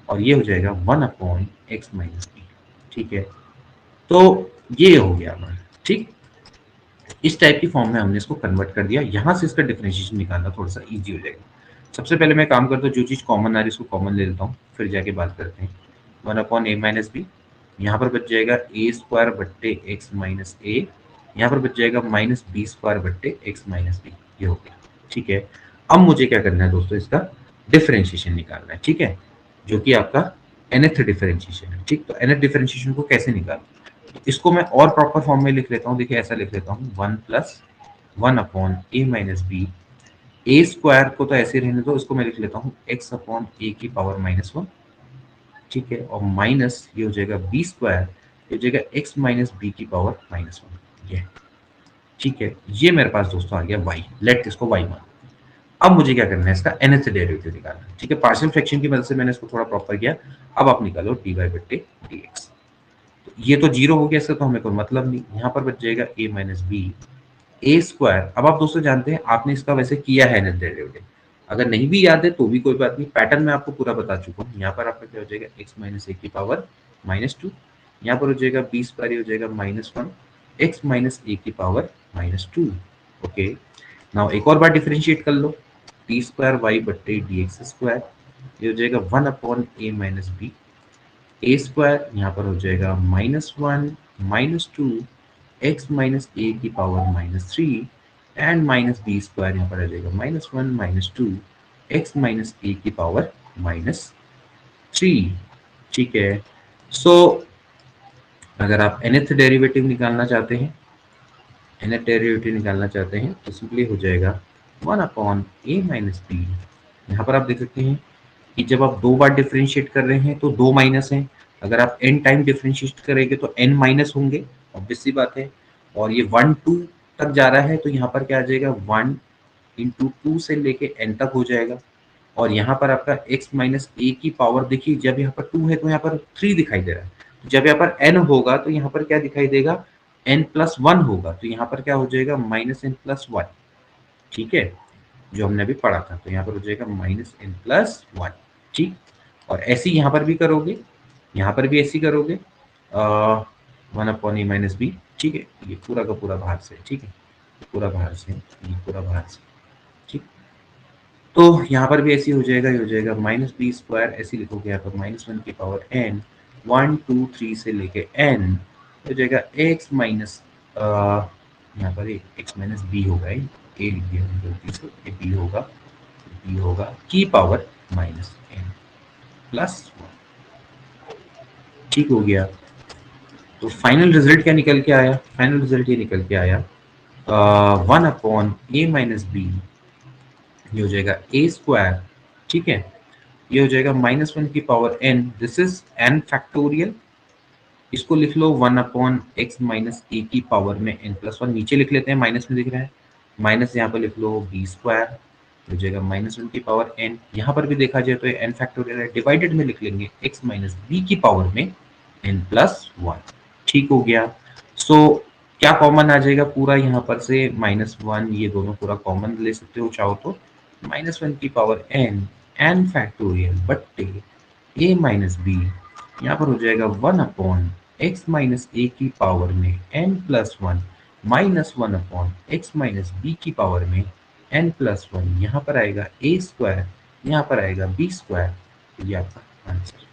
और ये हो जाएगा 1 अपॉन एक्स माइनस बी। ठीक है, तो ये हो गया हमारा। ठीक, इस टाइप की फॉर्म में हमने इसको कन्वर्ट कर दिया। यहाँ से इसका डिफरेंशिएशन निकालना थोड़ा सा इजी हो जाएगा। सबसे पहले मैं काम करता हूँ, जो चीज़ कॉमन आ रही है उसको कॉमन ले लेता हूँ, फिर जाके बात करते हैं। 1 अपॉन ए माइनस बी, यहाँ पर बच जाएगा ए स्क्वायर बट्टे एक्स माइनस ए, यहाँ पर बच जाएगा माइनस बी स्क्वायर बट्टे एक्स माइनस बी, ये हो गया। ठीक है, अब मुझे क्या करना है दोस्तों, इसका डिफरेंशिएशन निकालना है। ठीक है, जो कि आपका nth डिफरेंशिएशन है। ठीक, तो nth डिफरेंशिएशन को कैसे निकालना, इसको मैं और प्रॉपर फॉर्म में लिख लेता हूँ। देखिए ऐसा लिख लेता हूँ, 1 plus 1 upon a minus b, a square को तो ऐसे रहने दो, इसको मैं लिख लेता हूँ एक्स अपॉन ए की पावर माइनस 1। ठीक है, और माइनस ये हो जाएगा बी स्क्वायर, ये हो जाएगा एक्स माइनस बी की पावर माइनस 1। ये ठीक है, ये मेरे पास दोस्तों आ गया वाई, लेट इसको वाई मान। अब मुझे क्या करना है, इसका nth डेरिवेटिव निकालना है। ठीक है, पार्शियल फ्रैक्शन की मदद से मैंने इसको थोड़ा प्रॉपर किया। अब आप निकालो डी वाई बट्टे डी एक्स। ये तो जीरो हो गया, इसका तो हमें कोई मतलब नहीं। यहाँ पर बच जाएगा ए माइनस बी ए स्क्वायर। अब आप दोस्तों जानते हैं, आपने इसका वैसे किया है नेट डेरिवेटिव, अगर नहीं भी याद है तो भी कोई बात नहीं, पैटर्न में आपको पूरा बता चुका हूँ। यहाँ पर आपका क्या हो जाएगा, एक्स माइनस ए की पावर माइनस 2, यहाँ पर हो जाएगा बी स्क्वायर, हो जाएगा माइनस 1 एक्स माइनस ए की पावर माइनस 2। ओके, नाउ एक और बार डिफरेंशिएट कर लो, टी स्क्वायर वाई बट्टे डी एक्स स्क्वायर, ये हो जाएगा 1 upon a minus b a square, यहाँ पर हो जाएगा minus 1 minus 2 x minus a की power minus 3 and minus b square, यहाँ पर आ जाएगा minus 1 minus 2 x minus a की पावर माइनस 3। ठीक है, सो अगर आप nth डेरिवेटिव निकालना चाहते हैं, nth डेरिवेटिव निकालना चाहते हैं तो सिंपली हो जाएगा 1 अपॉन ए माइनस बी। यहाँ पर आप देख सकते हैं कि जब आप दो बार डिफरेंशिएट कर रहे हैं तो दो माइनस हैं, अगर आप n टाइम डिफरेंशिएट करेंगे तो n माइनस होंगे, ऑब्वियस सी बात है। और ये 1 2 तक जा रहा है तो यहाँ पर क्या आ जाएगा, 1 इंटू 2 से लेके n तक हो जाएगा। और यहाँ पर आपका x माइनस ए की पावर, देखिए जब यहाँ पर 2 है तो यहाँ पर 3 दिखाई दे रहा है, जब यहाँ पर n होगा तो यहाँ पर क्या दिखाई देगा, n प्लस 1 होगा, तो यहाँ पर क्या हो जाएगा, माइनस n प्लस 1। ठीक है, जो हमने अभी पढ़ा था, तो यहाँ पर हो जाएगा माइनस n प्लस 1। ठीक, और ऐसे यहाँ पर भी करोगे, यहाँ पर भी ऐसे करोगे, 1 अपॉन ए माइनस बी। ठीक है, ये पूरा का पूरा बाहर से, ठीक है, पूरा बाहर से, ये पूरा बाहर से। ठीक, तो यहाँ पर भी ऐसे हो जाएगा, ये हो जाएगा माइनस बी स्क्वायर, ऐसे लिखोगे यहाँ पर माइनस 1 की पावर n 1 2 3 से लेके n, हो जाएगा x माइनस, यहाँ पर x माइनस बी होगा, ए लिख दिया गलती से, ये बी होगा, बी होगा की पावर माइनस n प्लस 1। ठीक हो गया, तो फाइनल रिजल्ट क्या निकल के आया, फाइनल रिजल्ट ये निकल के आया 1 अपॉन ए माइनस बी, ये हो जाएगा ए स्क्वायर। ठीक है, ये हो जाएगा माइनस 1 की power n, this is n factorial, इसको लिख लो 1 अपॉन एक्स माइनस ए की पावर में n प्लस 1, नीचे लिख लेते हैं, माइनस में दिख रहा है, माइनस यहाँ पर लिख लो बी स्क्वायर, हो जाएगा माइनस 1 की पावर n, यहाँ पर भी देखा जाए तो ये n फैक्टोरियल है, डिवाइडेड में लिख लेंगे x माइनस बी की पावर में n प्लस 1। ठीक हो गया, सो क्या कॉमन आ जाएगा पूरा, यहाँ पर से माइनस 1, ये दोनों पूरा कॉमन ले सकते हो चाहो तो, माइनस 1 की पावर n फैक्टोरियल बट्टे a माइनस बी, यहाँ पर हो जाएगा 1 अपॉन एक्स माइनस ए की पावर में n plus 1 minus 1 upon x minus b की पावर में एन प्लस वन, यहाँ पर आएगा ए स्क्वायर, यहाँ पर आएगा बी स्क्वायर। तो ये आपका आंसर।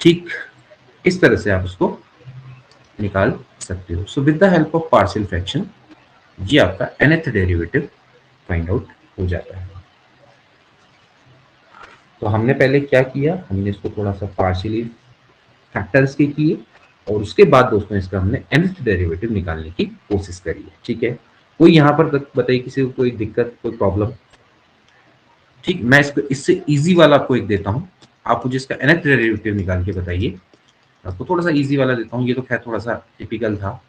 ठीक इस तरह से आप उसको निकाल सकते हो। सो with the help of partial fraction ये आपका nth डेरिवेटिव फाइंड आउट हो जाता है। तो हमने पहले क्या किया, हमने इसको थोड़ा सा पार्शियली फैक्टर्स के किए और उसके बाद दोस्तों इसका हमने nth डेरिवेटिव निकालने की कोशिश करी है। ठीक है, कोई यहाँ पर बताइए किसी को कोई दिक्कत, कोई प्रॉब्लम? ठीक, मैं इसको इससे इजी वाला आपको एक देता हूँ, आप मुझे इसका nth डेरिवेटिव निकाल के बताइए। आपको थोड़ा सा इजी वाला देता हूँ, ये तो खैर थोड़ा सा टिपिकल था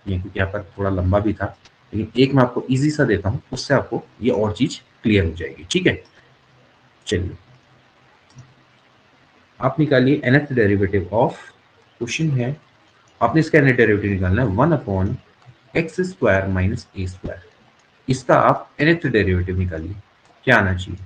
ये, क्योंकि यहाँ पर थोड़ा लंबा भी था, लेकिन एक मैं आपको इजी सा देता हूँ, उससे आपको ये और चीज क्लियर हो जाएगी। ठीक है, चलिए आप निकालिए nth डेरिवेटिव ऑफ, क्वेश्चन है आपने इसका nth डेरिवेटिव निकालना है 1/x² माइनस ए स्क्वायर। इसका आप nth डेरिवेटिव निकालिए, क्या आना चाहिए?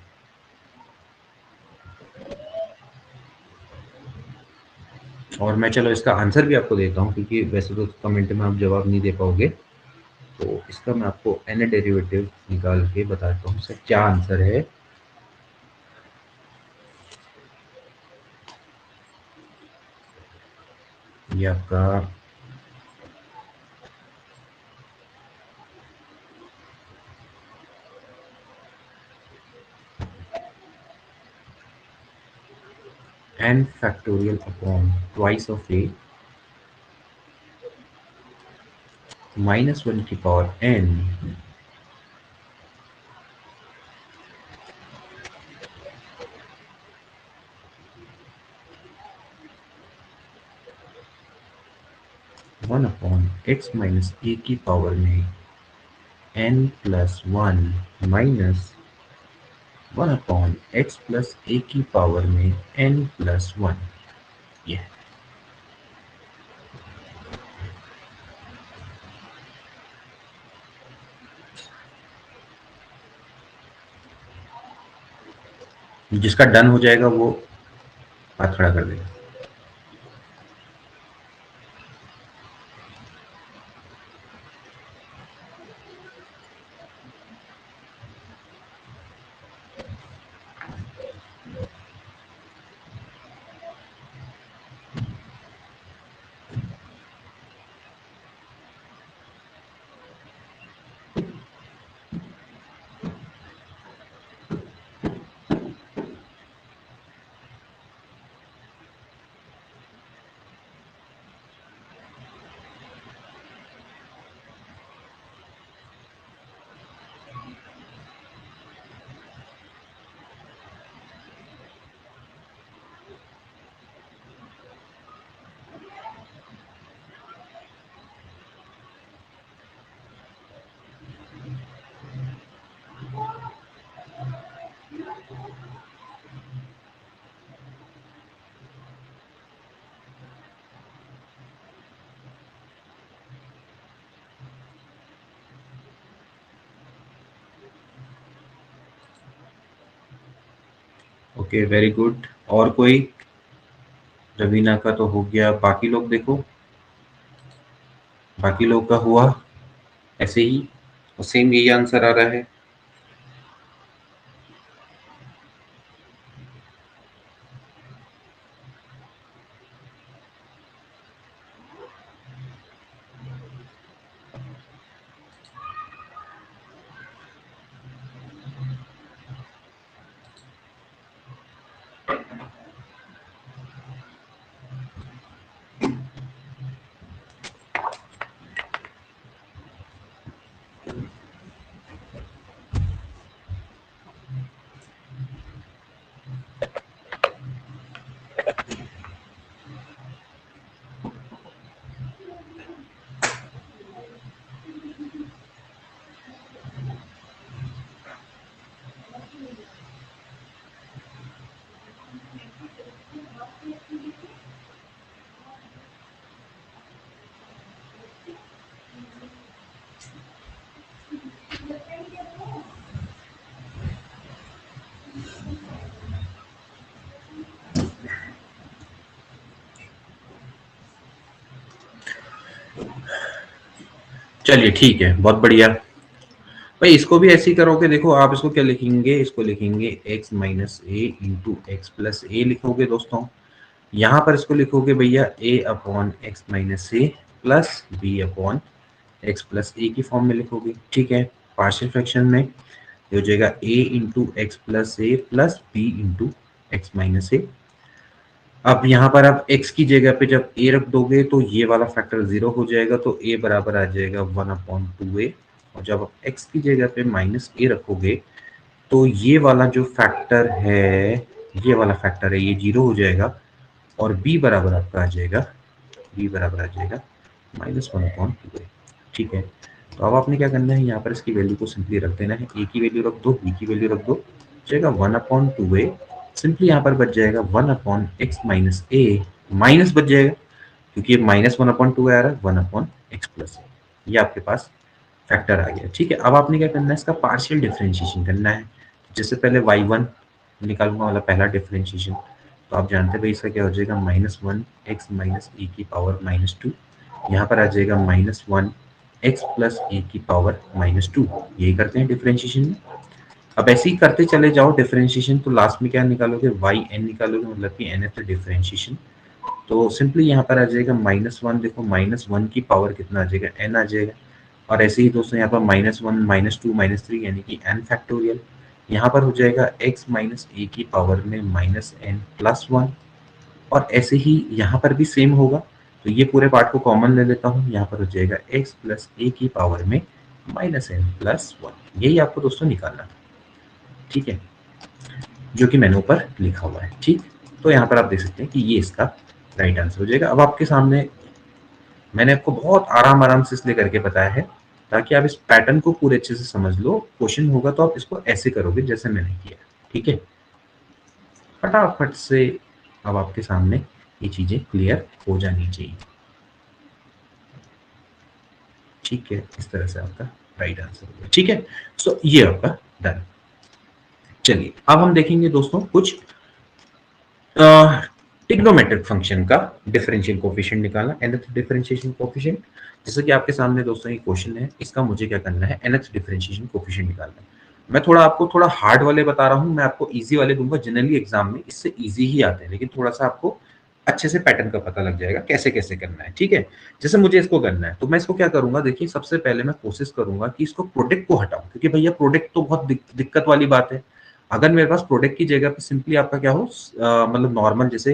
और मैं चलो इसका आंसर भी आपको देता हूँ, क्योंकि वैसे तो कमेंट में आप जवाब नहीं दे पाओगे, तो इसका मैं आपको nth डेरिवेटिव निकाल के बताता हूँ सर क्या आंसर है। ये आपका n factorial upon twice of a -1 की power n 1/x minus a की पावर में n+1 minus 1/x plus a की पावर में n+1। ये जिसका डन हो जाएगा वो हाथ खड़ा कर देगा। Okay very good. और कोई? रवीना का तो हो गया, बाकी लोग देखो, बाकी लोग का हुआ ऐसे ही, और सेम यही आंसर आ रहा है। चलिए ठीक है, बहुत बढ़िया भाई। इसको भी ऐसे ही करोगे, देखो आप इसको क्या लिखेंगे, इसको लिखेंगे x minus a into x plus a लिखोगे दोस्तों। यहाँ पर इसको लिखोगे भैया a upon x minus a plus b upon x plus a की फॉर्म में लिखोगे, ठीक है। पार्शियल फ्रैक्शन में ये हो जाएगा a into x plus a plus b into x minus a. अब यहाँ पर आप x की जगह पे जब a रख दोगे तो ये वाला फैक्टर 0 हो जाएगा, तो a बराबर आ जाएगा 1/2a। और जब आप x की जगह पे माइनस a रखोगे तो ये वाला जो फैक्टर है, ये वाला फैक्टर है, ये 0 हो जाएगा। और b बराबर आपका आ जाएगा, b बराबर आ जाएगा -1/2a, ठीक है। तो अब आपने क्या करना है, यहाँ पर इसकी वैल्यू को सिंपली रख देना है। a की वैल्यू रख दो, b की वैल्यू रख दो, जाएगा 1/2a। सिंपली यहाँ पर बच जाएगा 1/x माइनस ए, माइनस बच जाएगा क्योंकि ये -1/2 आ रहा है, 1/x प्लस ए। ये आपके पास फैक्टर आ गया, ठीक है। अब आपने क्या करना है, इसका पार्शियल डिफरेंशिएशन करना है। जिससे पहले y1 निकालूंगा वाला पहला डिफरेंशिएशन, तो आप जानते हैं भाई इसका क्या हो जाएगा, -1x माइनस ए की पावर -2। यहाँ पर आ जाएगा -1x प्लस ए की पावर -2। यही करते हैं डिफरेंशिएशन में। अब ऐसे ही करते चले जाओ डिफरेंशिएशन, तो लास्ट में क्या निकालोगे, वाई एन निकालोगे, मतलब कि nth डिफरेंशिएशन। तो सिंपली यहाँ पर आ जाएगा -1, देखो -1 की पावर कितना आ जाएगा, n आ जाएगा। और ऐसे ही दोस्तों यहाँ पर -1 -2 -3 यानी कि n फैक्टोरियल। यहाँ पर हो जाएगा x माइनस ए की पावर में -n प्लस 1। और ऐसे ही यहाँ पर भी सेम होगा, तो ये पूरे पार्ट को कॉमन ले लेता हूँ। यहाँ पर हो जाएगा x प्लस ए की पावर में -n प्लस 1। यही आपको दोस्तों निकालना था, ठीक है, जो कि मैंने ऊपर लिखा हुआ है, ठीक। तो यहाँ पर आप देख सकते हैं कि ये इसका राइट आंसर हो जाएगा। अब आपके सामने मैंने आपको बहुत आराम आराम से इसलिए करके बताया है ताकि आप इस पैटर्न को पूरे अच्छे से समझ लो। क्वेश्चन होगा तो आप इसको ऐसे करोगे जैसे मैंने किया, ठीक है। फटाफट से अब आपके सामने ये चीजें क्लियर हो जानी चाहिए, ठीक है। इस तरह से आपका राइट आंसर होगा, ठीक है। सो ये आपका डन। चलिए अब हम देखेंगे दोस्तों कुछ ट्रिग्नोमेट्रिक फंक्शन का डिफरेंशियल कोफिशिएंट निकालना, nth डिफरेंशिएशन कोफिशिएंट। जैसे कि आपके सामने दोस्तों ये क्वेश्चन है, इसका मुझे क्या करना है, nth डिफरेंशिएशन कोफिशिएंट निकालना है। मैं थोड़ा आपको थोड़ा हार्ड वाले बता रहा हूँ, मैं आपको इजी वाले दूंगा। जनरली एग्जाम में इससे इजी ही आते हैं, लेकिन थोड़ा सा आपको अच्छे से पैटर्न का पता लग जाएगा कैसे कैसे करना है, ठीक है। जैसे मुझे इसको करना है तो मैं इसको क्या करूंगा, देखिए सबसे पहले मैं कोशिश करूंगा कि इसको प्रोडक्ट को हटाऊं, क्योंकि भैया प्रोडक्ट तो बहुत दिक्कत वाली बात है। अगर मेरे पास प्रोडक्ट की जगह पे सिंपली आपका क्या हो, मतलब नॉर्मल जैसे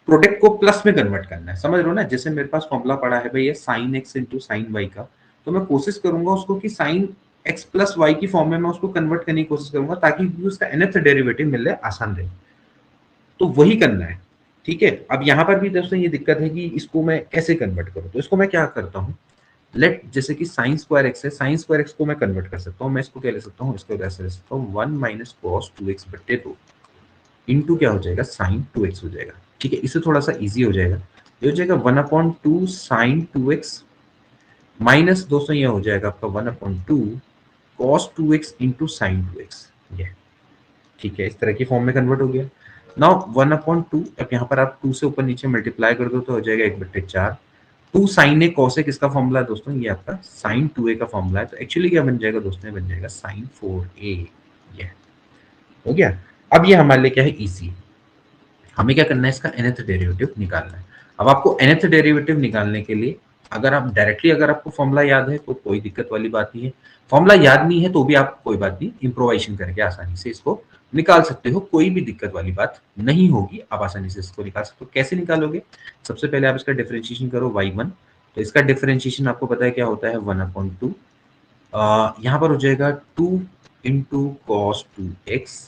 प्रोडक्ट को प्लस में कन्वर्ट करना है, समझ रहे हो ना। जैसे मेरे पास फॉर्मूला पड़ा है भैया sine x into sine y का, तो मैं कोशिश करूंगा उसको कि साइन एक्स प्लस वाई की फॉर्म में मैं उसको कन्वर्ट करने की कोशिश करूंगा ताकि उसका nth डेरिवेटिव मिलने आसान रहे। तो वही करना है, ठीक है। अब यहाँ पर भी दोस्तों ये दिक्कत है कि इसको मैं कैसे कन्वर्ट करूँ, तो इसको मैं क्या करता हूँ, लेट जैसे कि साइन स्क्वायर एक्स है, साइन स्क्वायर एक्स को मैं कन्वर्ट कर सकता हूँ। मैं इसको क्या ले सकता हूँ, इसको ऐसे ले सकता हूँ 1 माइनस कॉस 2x बट्टे 2 इंटू क्या हो जाएगा, साइन 2x हो जाएगा, ठीक है। इससे थोड़ा सा इजी हो जाएगा, ये हो जाएगा 1/2 साइन 2x माइनस दोस्तों ये हो जाएगा आपका 1/2 cos 2x into sine 2x, ये ठीक है। इस तरह की फॉर्म में कन्वर्ट हो गया। नाउ 1/2, अब यहाँ पर आप 2 से ऊपर नीचे मल्टीप्लाई कर दो तो हो जाएगा 1/4। 2 साइन ए कॉस ए किसका फॉर्मूला है दोस्तों, ये आपका साइन 2a का फॉर्मूला है। तो एक्चुअली क्या बन जाएगा दोस्तों, बन जाएगा साइन 4a, ये हो गया। अब ये हमारे लिए क्या है, इजी। हमें क्या करना है, इसका nth डेरिवेटिव निकालना है। अब आपको nth डेरिवेटिव निकालने के लिए अगर आप डायरेक्टली अगर आपको फॉर्मूला याद है तो कोई दिक्कत वाली बात नहीं है। फॉर्मूला याद नहीं है तो भी आप कोई बात नहीं, इम्प्रोवाइजेशन करके आसानी से इसको निकाल सकते हो, कोई भी दिक्कत वाली बात नहीं होगी। आप आसानी से इसको निकाल सकते हो। कैसे निकालोगे, सबसे पहले आप इसका डिफरेंशिएशन करो y1, तो इसका डिफरेंशिएशन आपको पता है क्या होता है, 1/2। यहाँ पर हो जाएगा 2 इंटू कॉस 2x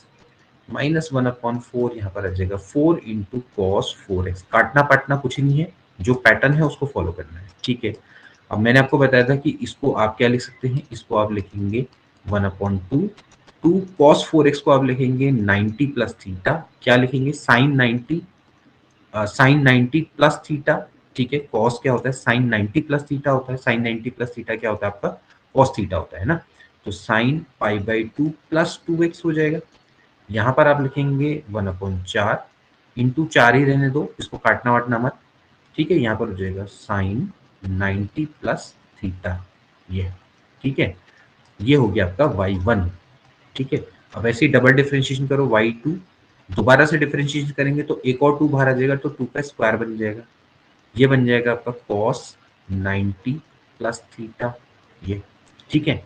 -1/4, यहाँ पर आ जाएगा 4 इंटू कॉस 4x। काटना पाटना कुछ नहीं है, जो पैटर्न है उसको फॉलो करना है, ठीक है। अब मैंने आपको बताया था कि इसको आप क्या लिख सकते हैं, इसको आप लिखेंगे 1/2, 2 कॉस 4x को आप लिखेंगे 90 प्लस थीटा, क्या लिखेंगे साइन 90, साइन 90 प्लस थीटा, ठीक है। कॉस क्या होता है, साइन 90 प्लस थीटा होता है, साइन 90 प्लस थीटा क्या होता है आपका, कॉस थीटा होता है ना। तो साइन π/2 प्लस 2x हो जाएगा। यहाँ पर आप लिखेंगे 1/4 इंटू 4 ही रहने दो, इसको काटना वाटना मत, ठीक है। यहाँ पर हो जाएगा साइन 90 प्लस थीटा, ये, ठीक है। ये हो गया आपका y1, ठीक है। अब ऐसे ही डबल डिफरेंशिएशन करो y2, दोबारा से डिफरेंशिएशन करेंगे तो एक और 2 बाहर आ जाएगा, तो 2 का स्क्वायर बन जाएगा। ये बन जाएगा आपका cos 90 प्लस थीटा, ये, ठीक है।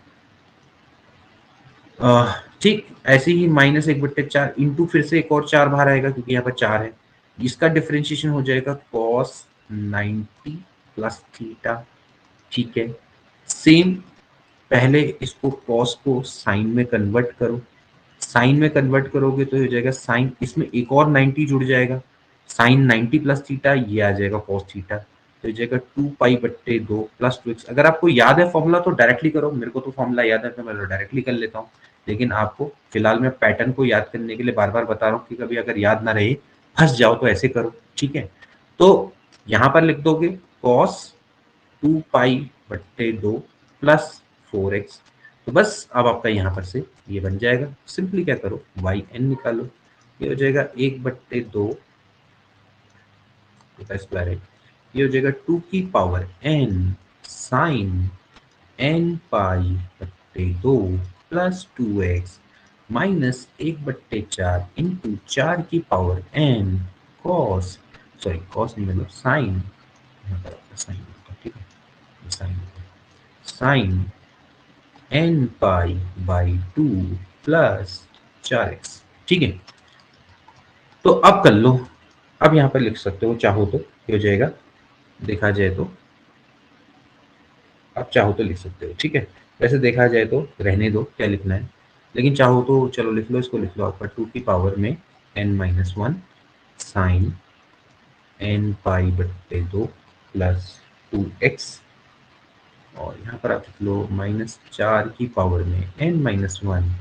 ठीक ऐसे ही -1/4 इंटू फिर से एक और 4 बाहर आएगा क्योंकि यहाँ पर 4 है। इसका डिफरेंशिएशन हो जाएगा cos 90 प्लस थीटा, ठीक है। सेम, पहले इसको cos को साइन में कन्वर्ट करो, साइन में कन्वर्ट करोगे तो हो जाएगा साइन, इसमें एक और 90 जुड़ जाएगा, साइन 90 प्लस थीटा, ये आ जाएगा cos थीटा, तो हो जाएगा 2 पाई/2 प्लस 2x। अगर आपको याद है फॉर्मूला तो डायरेक्टली करो, मेरे को तो फॉर्मूला याद है तो मैं डायरेक्टली कर लेता हूँ, लेकिन आपको फिलहाल मैं पैटर्न को याद करने के लिए बार बार बता रहा हूँ कि कभी अगर याद ना रहे, फंस जाओ तो ऐसे करो, ठीक है। तो यहाँ पर लिख दोगे cos 2 पाई/2 प्लस 4x, तो बस अब आपका यहाँ पर से ये बन जाएगा। सिंपली क्या करो, वाई एन निकालो, ये हो जाएगा 1/2 का स्क्वायर है, ये हो जाएगा 2 की power n sine n π/2 plus 2x minus 1/4 into 4 की power n cos, sorry cos नहीं मतलब साइन, साइन, ठीक है, sign, sign n π/2 plus 4x, ठीक है। तो अब कर लो, अब यहाँ पर लिख सकते हो चाहो तो, ये हो जाएगा, देखा जाए तो आप चाहो तो लिख सकते हो, ठीक है। वैसे देखा जाए तो रहने दो क्या लिखना है, लेकिन चाहो तो चलो लिख लो, इसको लिख लो आपका 2 की पावर में n-1 sign n π/2 plus 2x, और यहाँ पर आप लिख लो -4 की पावर में n-1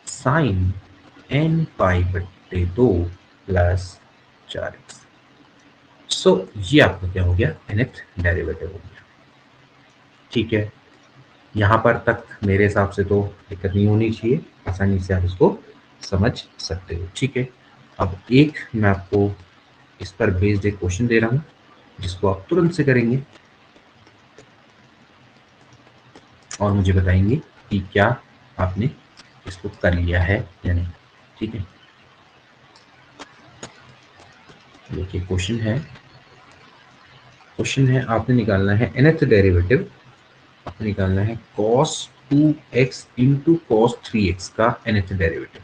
sign n π/2 plus 4x। सो ये आपका क्या हो गया, nth डेरिवेटिव हो गया, ठीक है। यहाँ पर तक मेरे हिसाब से तो दिक्कत नहीं होनी चाहिए, आसानी से आप इसको समझ सकते हो, ठीक है। अब एक मैं आपको इस पर बेस्ड एक क्वेश्चन दे रहा हूँ जिसको आप तुरंत से करेंगे और मुझे बताएंगे कि क्या आपने इसको कर लिया है या नहीं, ठीक है। देखिए क्वेश्चन है आपने निकालना है nth डेरिवेटिव, आपने निकालना है cos 2x into cos 3x का nth डेरिवेटिव।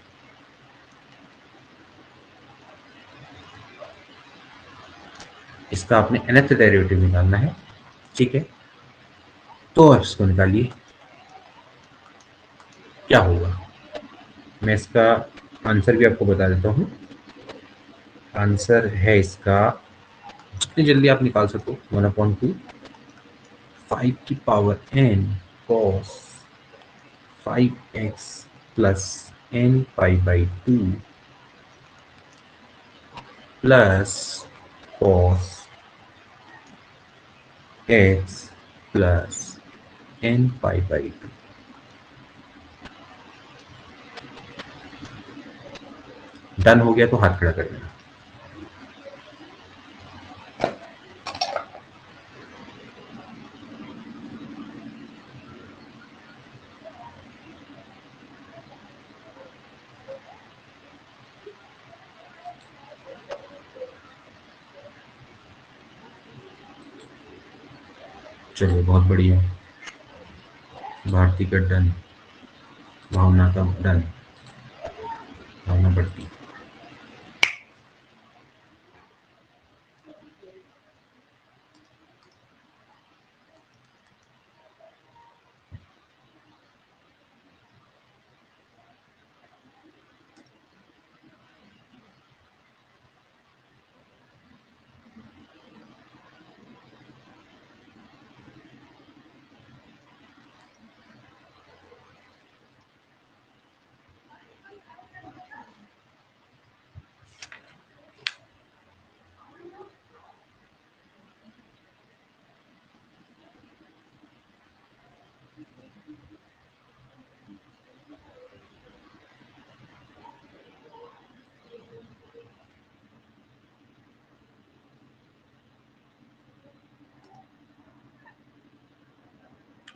इसका आपने nth डेरिवेटिव निकालना है, ठीक है। तो आप इसको निकालिए, क्या होगा। मैं इसका आंसर भी आपको बता देता हूँ। आंसर है इसका, जितनी जल्दी आप निकाल सको, 1/2 5 की power n cos 5x plus n π/2 plus cos x plus n π/2। Done हो गया तो हाथ खड़ा कर देना। चलिए बहुत बढ़िया, भारती का डन, भावना का डन, भावना बढ़ती।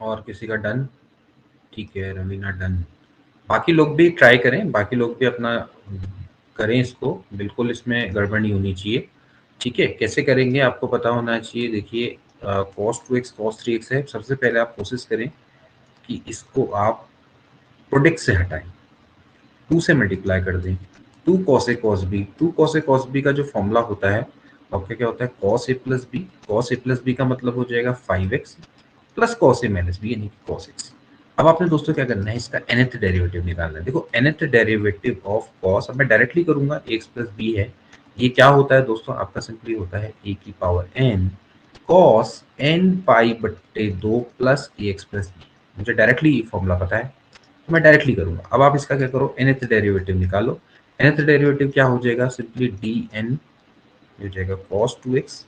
और किसी का डन? ठीक है, रवीना डन। बाकी लोग भी ट्राई करें, बाकी लोग भी अपना करें इसको, बिल्कुल इसमें गड़बड़ नहीं होनी चाहिए। ठीक है, कैसे करेंगे आपको पता होना चाहिए। देखिए कॉस 2x कॉस 3x है, सबसे पहले आप कोशिश करें कि इसको आप प्रोडक्ट से हटाएं, 2 से मल्टीप्लाई कर दें। 2 cos a cos B, 2 cos a cos B का जो फॉर्मूला होता है आपका क्या होता है, cos A plus B. Cos A plus b का मतलब हो जाएगा 5x plus cos A minus B यानी कि कॉस एक्स। अब आपने दोस्तों क्या करना है, इसका nth डेरिवेटिव निकालना है। देखो nth डेरिवेटिव ऑफ कॉस, अब मैं डायरेक्टली करूंगा, x प्लस बी है, ये क्या होता है दोस्तों, आपका सिंपली होता है a की पावर n कॉस n पाई बट्टे 2 plus a x plus B. मुझे डायरेक्टली फॉर्मूला पता है तो मैं डायरेक्टली करूंगा। अब आप इसका क्या करो, nth डेरिवेटिव निकालो। nth डेरिवेटिव क्या हो जाएगा, सिंपली dn हो जाएगा cos 2x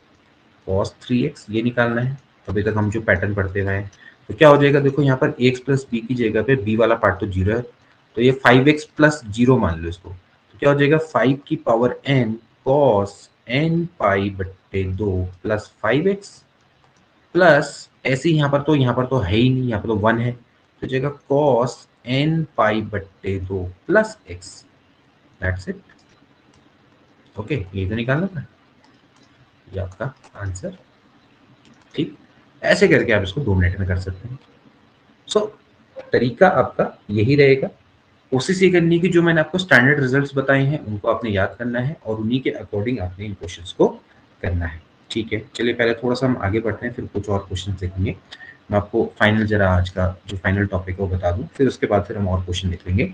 cos 3x, ये निकालना है। अभी तक हम जो पैटर्न पढ़ते हुए हैं, तो क्या हो जाएगा, देखो यहाँ पर x प्लस बी की जगह पे b वाला पार्ट तो जीरो है, तो ये 5x प्लस जीरो मान लो इसको, तो क्या हो जाएगा 5 की पावर n cos n पाई बट्टे 2 प्लस 5x प्लस, ऐसे ही यहाँ पर तो है ही नहीं, यहाँ पर तो 1 है, तो जाएगा cos n पाई बट्टे 2 plus x। That's it. Okay, ये तो निकालना था, ये आपका आंसर। ठीक, ऐसे करके आप इसको 2 मिनट में कर सकते हैं। सो तरीका आपका यही रहेगा, कोशिश ये करनी कि जो मैंने आपको स्टैंडर्ड रिजल्ट्स बताए हैं उनको आपने याद करना है और उन्हीं के अकॉर्डिंग आपने इन क्वेश्चंस को करना है। ठीक है, चलिए पहले थोड़ा सा हम आगे बढ़ते हैं, फिर कुछ और क्वेश्चन देखेंगे। मैं आपको फाइनल जरा आज का जो फाइनल टॉपिक है वो बता दूं, फिर उसके बाद फिर हम और क्वेश्चन देख लेंगे।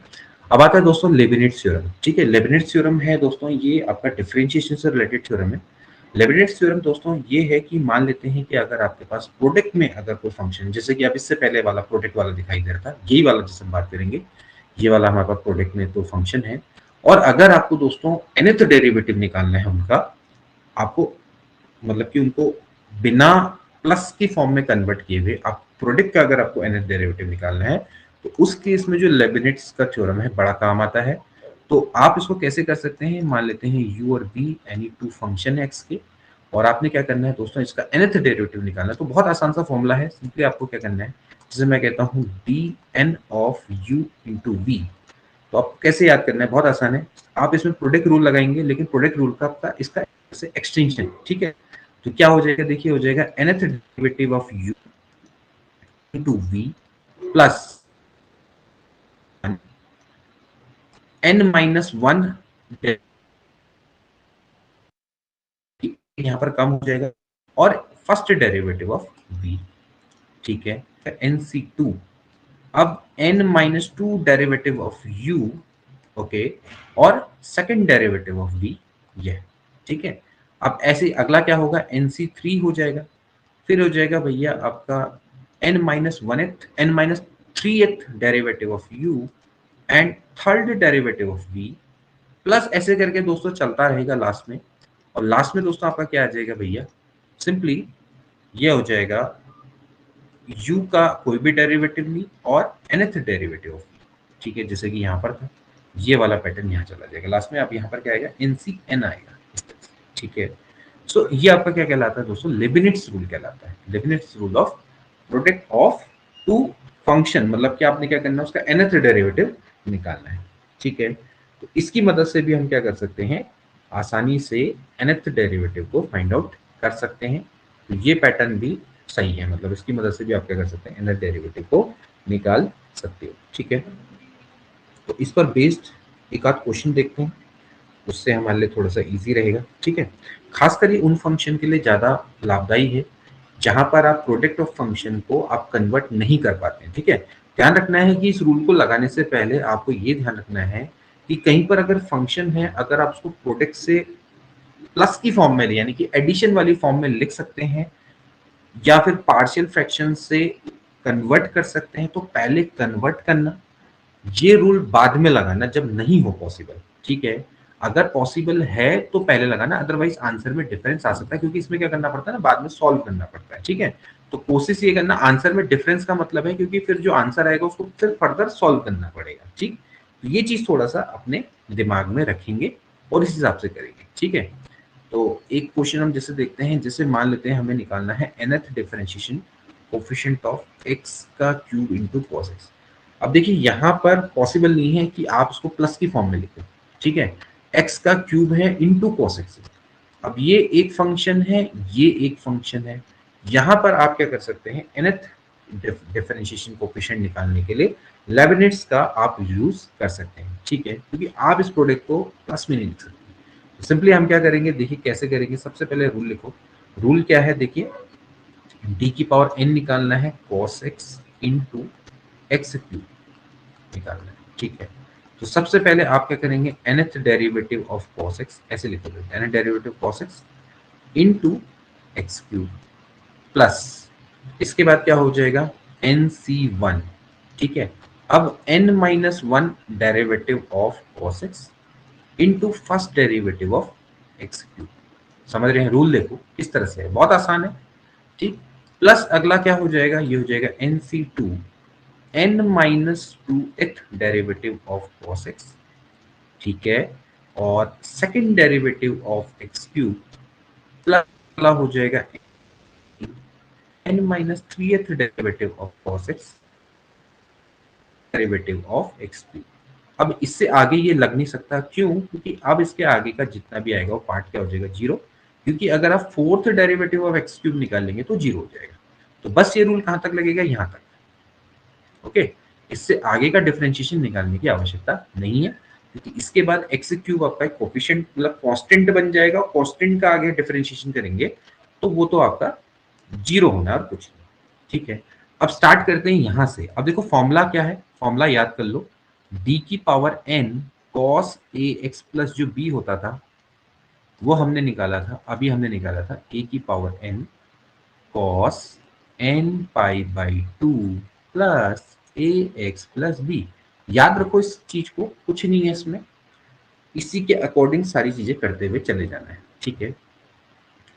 अब आता है दोस्तों लेबिनिट्ज थ्योरम। ठीक है, लेबिनिट्ज थ्योरम है दोस्तों, ये आपका डिफरेंशिएशन से रिलेटेड थ्योरम है। लेबिनिट्ज थ्योरम दोस्तों ये है कि मान लेते हैं कि अगर आपके पास प्रोडक्ट में अगर कोई फंक्शन, जैसे कि आप इससे पहले वाला प्रोडक्ट वाला दिखाई दे रहा था, यही वाला जिससे हम बात करेंगे, ये वाला हमारे पास प्रोडक्ट में तो फंक्शन है, और अगर आपको दोस्तों nth डेरिवेटिव निकालना है उनका, आपको मतलब कि उनको बिना प्लस की फॉर्म में कन्वर्ट किए हुए आप प्रोडक्ट का अगर आपको nth डेरिवेटिव निकालना है, तो उस केस में जो लेबिनिट्ज का थ्योरम है बड़ा काम आता है। तो आप इसको कैसे कर सकते हैं, मान लेते हैं u और v एनी टू फंक्शन है x के, और आपने क्या करना है दोस्तों, इसका nth डेरिवेटिव निकालना है। तो बहुत आसान सा फॉर्मूला है, सिंपली आपको क्या करना है, जैसे मैं कहता हूँ dn of u into v, तो आपको कैसे याद करना है, बहुत आसान है। आप इसमें प्रोडक्ट रूल लगाएंगे, लेकिन प्रोडक्ट रूल का आपका इसका एक्सटेंशन, ठीक है। तो क्या हो जाएगा, देखिए हो जाएगा nth derivative of u into v plus n minus one, यहाँ पर कम हो जाएगा, और फर्स्ट डेरिवेटिव ऑफ v, ठीक है, nc2। अब n minus two derivative of u, okay, और सेकंड डेरिवेटिव ऑफ v, यह ठीक है। अब ऐसे अगला क्या होगा, nc3 हो जाएगा, फिर हो जाएगा भैया आपका n माइनस वन एथ n माइनस थ्री एथ derivative of u and third derivative of v, plus ऐसे करके दोस्तों चलता रहेगा लास्ट में। और लास्ट में दोस्तों आपका क्या आ जाएगा भैया, सिंपली ये हो जाएगा u का कोई भी डेरिवेटिव नहीं और nth डेरिवेटिव ऑफ, ठीक है, जैसे कि यहाँ पर था, ये वाला पैटर्न यहाँ चला जाएगा, लास्ट में आप यहाँ पर क्या आएगा, ncn आएगा, ठीक है। सो ये आपका क्या कहलाता है दोस्तों, लेबिनिट्ज रूल कहलाता है, Leibniz rule of product of two function, मतलब कि आपने क्या करना है, उसका nth डेरिवेटिव निकालना है, ठीक है। तो इसकी मदद से भी हम क्या कर सकते हैं, आसानी से nth डेरिवेटिव को फाइंड आउट कर सकते हैं। तो ये पैटर्न भी सही है, मतलब इसकी मदद से भी आप क्या कर सकते हैं, nth डेरिवेटिव को निकाल सकते हो, ठीक है। तो इस पर बेस्ड एक आध क्वेश्चन देखते हैं, उससे हमारे लिए थोड़ा सा इजी रहेगा, ठीक है। खासकर ये उन फंक्शन के लिए ज़्यादा लाभदायी है जहां पर आप प्रोडक्ट ऑफ फंक्शन को आप कन्वर्ट नहीं कर पाते हैं, ठीक है। ध्यान रखना है कि इस रूल को लगाने से पहले आपको ये ध्यान रखना है कि कहीं पर अगर फंक्शन है, अगर आप उसको प्रोडक्ट से प्लस की फॉर्म में यानी कि एडिशन वाली फॉर्म में लिख सकते हैं, या फिर पार्शियल फ्रैक्शन से कन्वर्ट कर सकते हैं, तो पहले कन्वर्ट करना, ये रूल बाद में लगाना जब नहीं हो पॉसिबल, ठीक है। अगर पॉसिबल है तो पहले लगाना, अदरवाइज आंसर में डिफरेंस आ सकता है, क्योंकि इसमें क्या करना पड़ता है ना, बाद में सॉल्व करना पड़ता है, ठीक है। तो कोशिश ये करना, आंसर में डिफरेंस का मतलब है क्योंकि फिर जो आंसर आएगा उसको फिर फर्दर सॉल्व करना पड़ेगा, ठीक। तो ये चीज थोड़ा सा अपने दिमाग में रखेंगे और इस हिसाब से करेंगे, ठीक है। तो एक क्वेश्चन हम जैसे देखते हैं, जैसे मान लेते हैं हमें निकालना है nth differentiation coefficient of x का क्यूब इंटू कॉस एक्स। अब देखिए यहाँ पर पॉसिबल नहीं है कि आप उसको प्लस की फॉर्म में लिखो, ठीक है। एक्स का क्यूब है इंटू कॉस एक्स। अब ये एक फंक्शन है, ये एक फंक्शन है। यहां पर आप क्या कर सकते हैं, nth डिफरेंशिएशन कोफिशिएंट निकालने के लिए लेबनिट्ज का आप यूज कर सकते हैं, ठीक है, क्योंकि आप इस प्रोडक्ट को प्लस में नहीं लिख सकते। तो सिंपली हम क्या करेंगे, देखिए कैसे करेंगे। सबसे पहले रूल लिखो। रूल क्या है, देखिए डी की पावर n निकालना है cos x into x cube निकालना है, ठीक है। तो सबसे पहले आप क्या करेंगे, nth derivative of cos x ऐसे लिखोगे, nth derivative cos x into x cube plus, इसके बाद क्या हो जाएगा, nc1, ठीक है। अब n minus one derivative of cos x into first derivative of x cube. समझ रहे हैं, रूल देखो किस तरह से है, बहुत आसान है, ठीक। प्लस अगला क्या हो जाएगा, ये हो जाएगा nc2, n minus two th derivative of cos x, ठीक है। और second derivative of x cube plus अगला हो जाएगा n minus three derivative of cos x derivative of x cube. अब इससे आगे ये लग नहीं सकता, क्यों, क्योंकि अब इसके आगे का जितना भी आएगा वो पार्ट क्या हो जाएगा, जीरो। क्योंकि अगर आप fourth derivative of x cube निकालेंगे तो जीरो हो जाएगा। तो बस ये रूल कहां तक लगेगा, यहां तक, ओके। इससे आगे का डिफरेंशिएशन निकालने की आवश्यकता नहीं है, क्योंकि इसके बाद एक्स क्यूब आपका एक कोफिशिएंट मतलब कांस्टेंट बन जाएगा, और कांस्टेंट का आगे डिफरेंशिएशन करेंगे तो वो तो आपका जीरो होना है और कुछ नहीं, ठीक है। अब स्टार्ट करते हैं यहां से। अब देखो फॉर्मूला क्या है, फॉर्मूला याद कर लो, डी की power n cos a x plus जो बी होता था वो हमने निकाला था, अभी हमने निकाला था ए की power n cos n pi by two plus a x plus b. याद रखो इस चीज को, कुछ नहीं है इसमें, इसी के अकॉर्डिंग सारी चीजें करते हुए चले जाना है, ठीक है।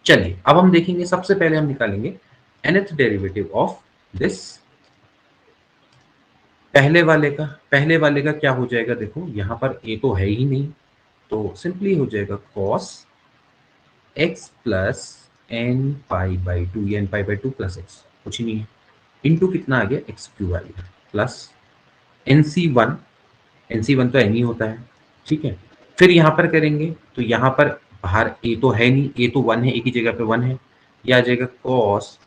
चलिए अब हम देखेंगे, सबसे पहले हम निकालेंगे nth डेरिवेटिव ऑफ दिस, पहले वाले का क्या हो जाएगा, देखो यहां पर a तो है ही नहीं, तो सिंपली हो जाएगा cos x plus n pi by two, n pi by two plus x, कुछ नहीं है, इंटू कितना आ गया, एक्स क्यूब आ गया, प्लस nc1, nc1 तो n ही होता है, ठीक है। फिर यहां पर करेंगे तो यहां पर बाहर a तो है नहीं, a तो वन है, a की जगह पे वन है, यह आ जाएगा cos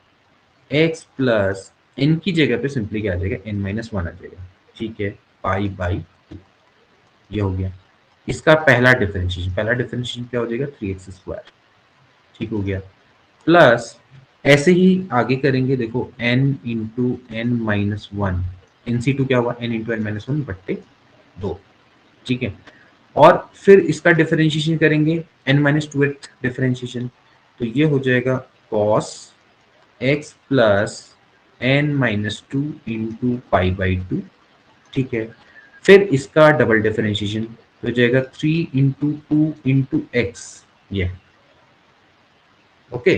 x प्लस एन की जगह पे सिंपली क्या आ जाएगा, n माइनस वन आ जाएगा, ठीक है, पाई बाई टू, ये हो गया इसका पहला डिफरेंशिएशन क्या हो जाएगा, थ्री एक्स स्क्वायर, ठीक हो गया। प्लस ऐसे ही आगे करेंगे, देखो n into n minus one, n c two क्या हुआ, n into n minus one बट्टे दो, ठीक है। और फिर इसका डिफरेंशिएशन करेंगे, n माइनस टू डिफरेंशिएशन, तो ये हो जाएगा cos x plus n minus two into pi by two, ठीक है। फिर इसका डबल डिफरेंशिएशन हो जाएगा three into two into x, ये, ओके।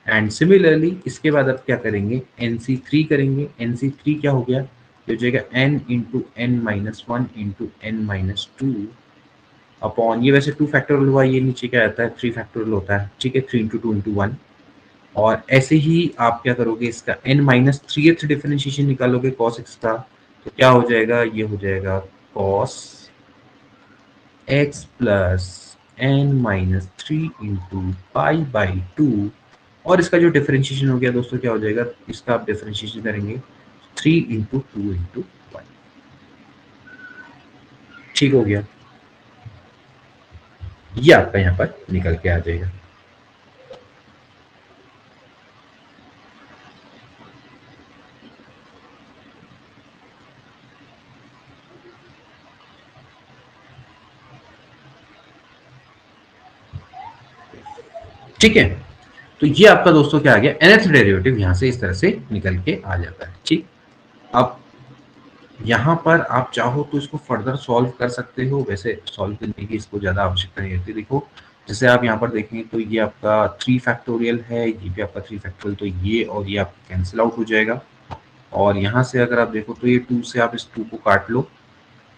एंड सिमिलरली इसके बाद अब क्या करेंगे, nc3 करेंगे, nc3 क्या हो गया, ये हो जाएगा n into n minus one into n minus two upon, ये वैसे टू फैक्टोरियल हुआ, ये नीचे क्या आता है, थ्री फैक्टोरियल होता है, ठीक है, three into two into one. और ऐसे ही आप क्या करोगे, इसका n माइनस थ्री डिफरेंशिएशन निकालोगे cos x का, तो क्या हो जाएगा, ये हो जाएगा cos x plus n minus three into pi by two, और इसका जो डिफरेंशिएशन हो गया दोस्तों क्या हो जाएगा, इसका आप डिफरेंशिएशन करेंगे three into two into one, ठीक हो गया, ये आपका यहाँ पर निकल के आ जाएगा। ठीक है, तो ये आपका दोस्तों क्या आ गया, nth डेरिवेटिव यहां से इस तरह से निकल के आ जाता है, ठीक। अब यहाँ पर आप चाहो तो इसको फर्दर सॉल्व कर सकते हो, वैसे सॉल्व करने की इसको ज़्यादा आवश्यकता नहीं रहती। देखो जैसे आप यहाँ पर देखें तो ये आपका थ्री फैक्टोरियल है, ये भी आपका थ्री फैक्टोरियल, तो ये और ये आप कैंसिल आउट हो जाएगा। और यहाँ से अगर आप देखो तो ये टू से आप इस टू को काट लो,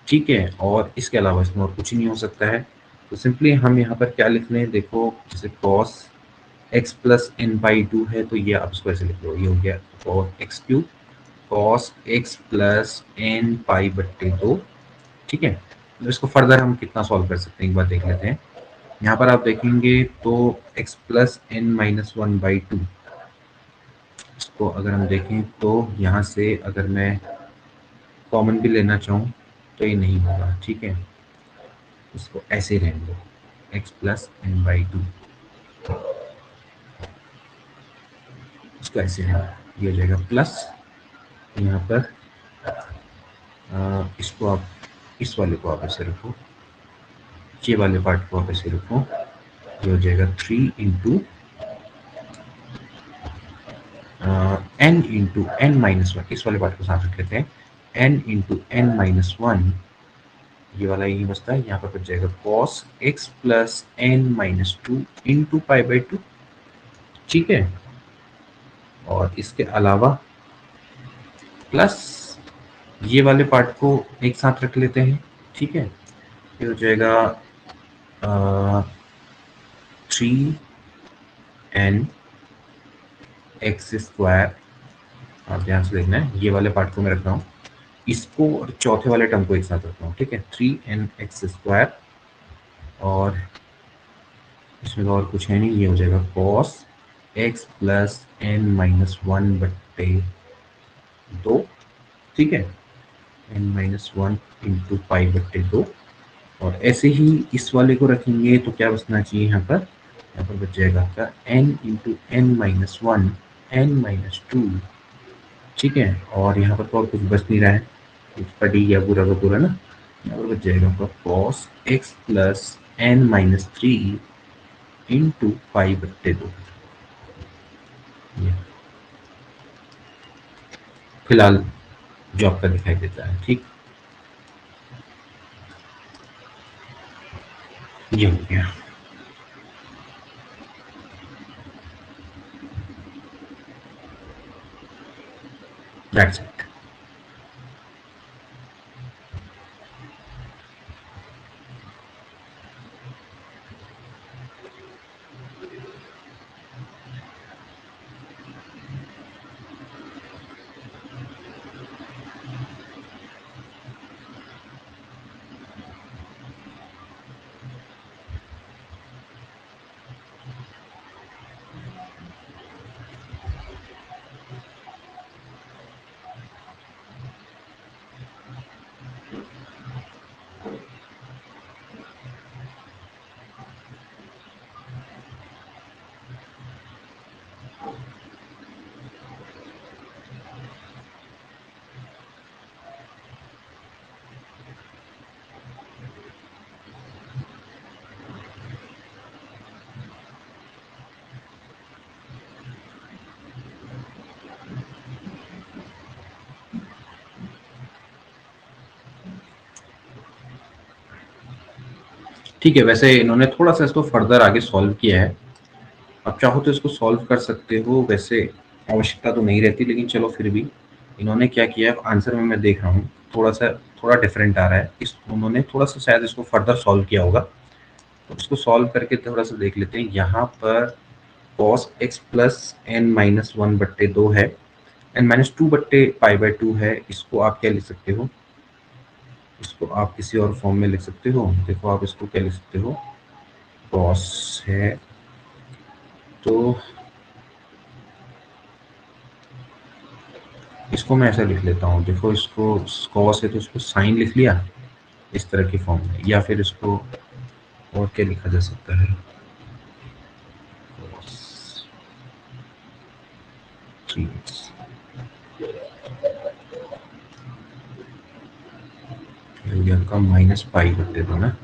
ठीक है, और इसके अलावा इसमें और कुछ नहीं हो सकता है। तो सिंपली हम यहाँ पर क्या लिख लें, देखो जैसे cos x plus n by two है, तो ये आप इसको ऐसे लिख लो, ये हो गया और x cube cos x plus n pi बट्टे दो। ठीक है, तो इसको फर्दर हम कितना सॉल्व कर सकते हैं एक बार देख लेते हैं। यहाँ पर आप देखेंगे तो x plus n minus one by two, इसको अगर हम देखें तो यहाँ से अगर मैं कॉमन भी लेना चाहूँ तो ये नहीं होगा। ठीक है, इसको ऐसे रहने दो, x plus n by two, इसको ऐसे रहना, ये हो जाएगा प्लस। यहाँ पर इसको आप, इस वाले को आप ऐसे रखो, ये वाले पार्ट को आप ऐसे रखो, ये हो जाएगा 3 into n into n minus one, इस वाले पार्ट को साथ रख लेते हैं, n into n minus one, ये वाला यही बचता है। यहाँ पर बच जाएगा cos x plus n minus two into pi by two. ठीक है, और इसके अलावा प्लस ये वाले पार्ट को एक साथ रख लेते हैं। ठीक है, ये हो जाएगा 3n एक्स स्क्वायर, आप ध्यान से देखना है, ये वाले पार्ट को मैं रख रहा हूँ, इसको और चौथे वाले टर्म को एक साथ रख रहा हूँ। ठीक है, 3n एक्स स्क्वायर, और इसमें तो और कुछ है नहीं, ये हो जाएगा cos x plus n minus one बट्टे दो। ठीक है, n minus one into pi बट्टे दो, और ऐसे ही इस वाले को रखेंगे तो क्या बचना चाहिए यहाँ पर बच जाएगा आपका n into n minus one n minus two. ठीक है, और यहाँ पर तो और कुछ बच नहीं रहा है, कुछ डी गया पूरा का पूरा ना, यहाँ पर बच जाएगा आपका cos x plus n minus three into pi बट्टे दो। फिलहाल जो आपका दिखाई देता है। ठीक, ये हो गया। That's it. ठीक है, वैसे इन्होंने थोड़ा सा इसको फर्दर आगे सॉल्व किया है, आप चाहो तो इसको सॉल्व कर सकते हो, वैसे आवश्यकता तो नहीं रहती, लेकिन चलो फिर भी इन्होंने क्या किया है, आंसर में मैं देख रहा हूँ थोड़ा डिफरेंट आ रहा है, इस उन्होंने थोड़ा सा शायद इसको फर्दर सॉल्व किया होगा, तो इसको सॉल्व करके थोड़ा सा देख लेते हैं। यहाँ पर cos x plus n minus one बट्टे दो है, एन माइनस टू बट्टे पाई बाई टू है, इसको आप क्या लिख सकते हो, इसको आप किसी और फॉर्म में लिख सकते हो। देखो आप इसको क्या लिख सकते हो, कॉस है तो इसको मैं ऐसा लिख लेता हूँ, देखो इसको कॉस है तो इसको साइन लिख लिया इस तरह की फॉर्म में, या फिर इसको और क्या लिखा जा सकता है, आपका माइनस पाई बट्टे दो ना,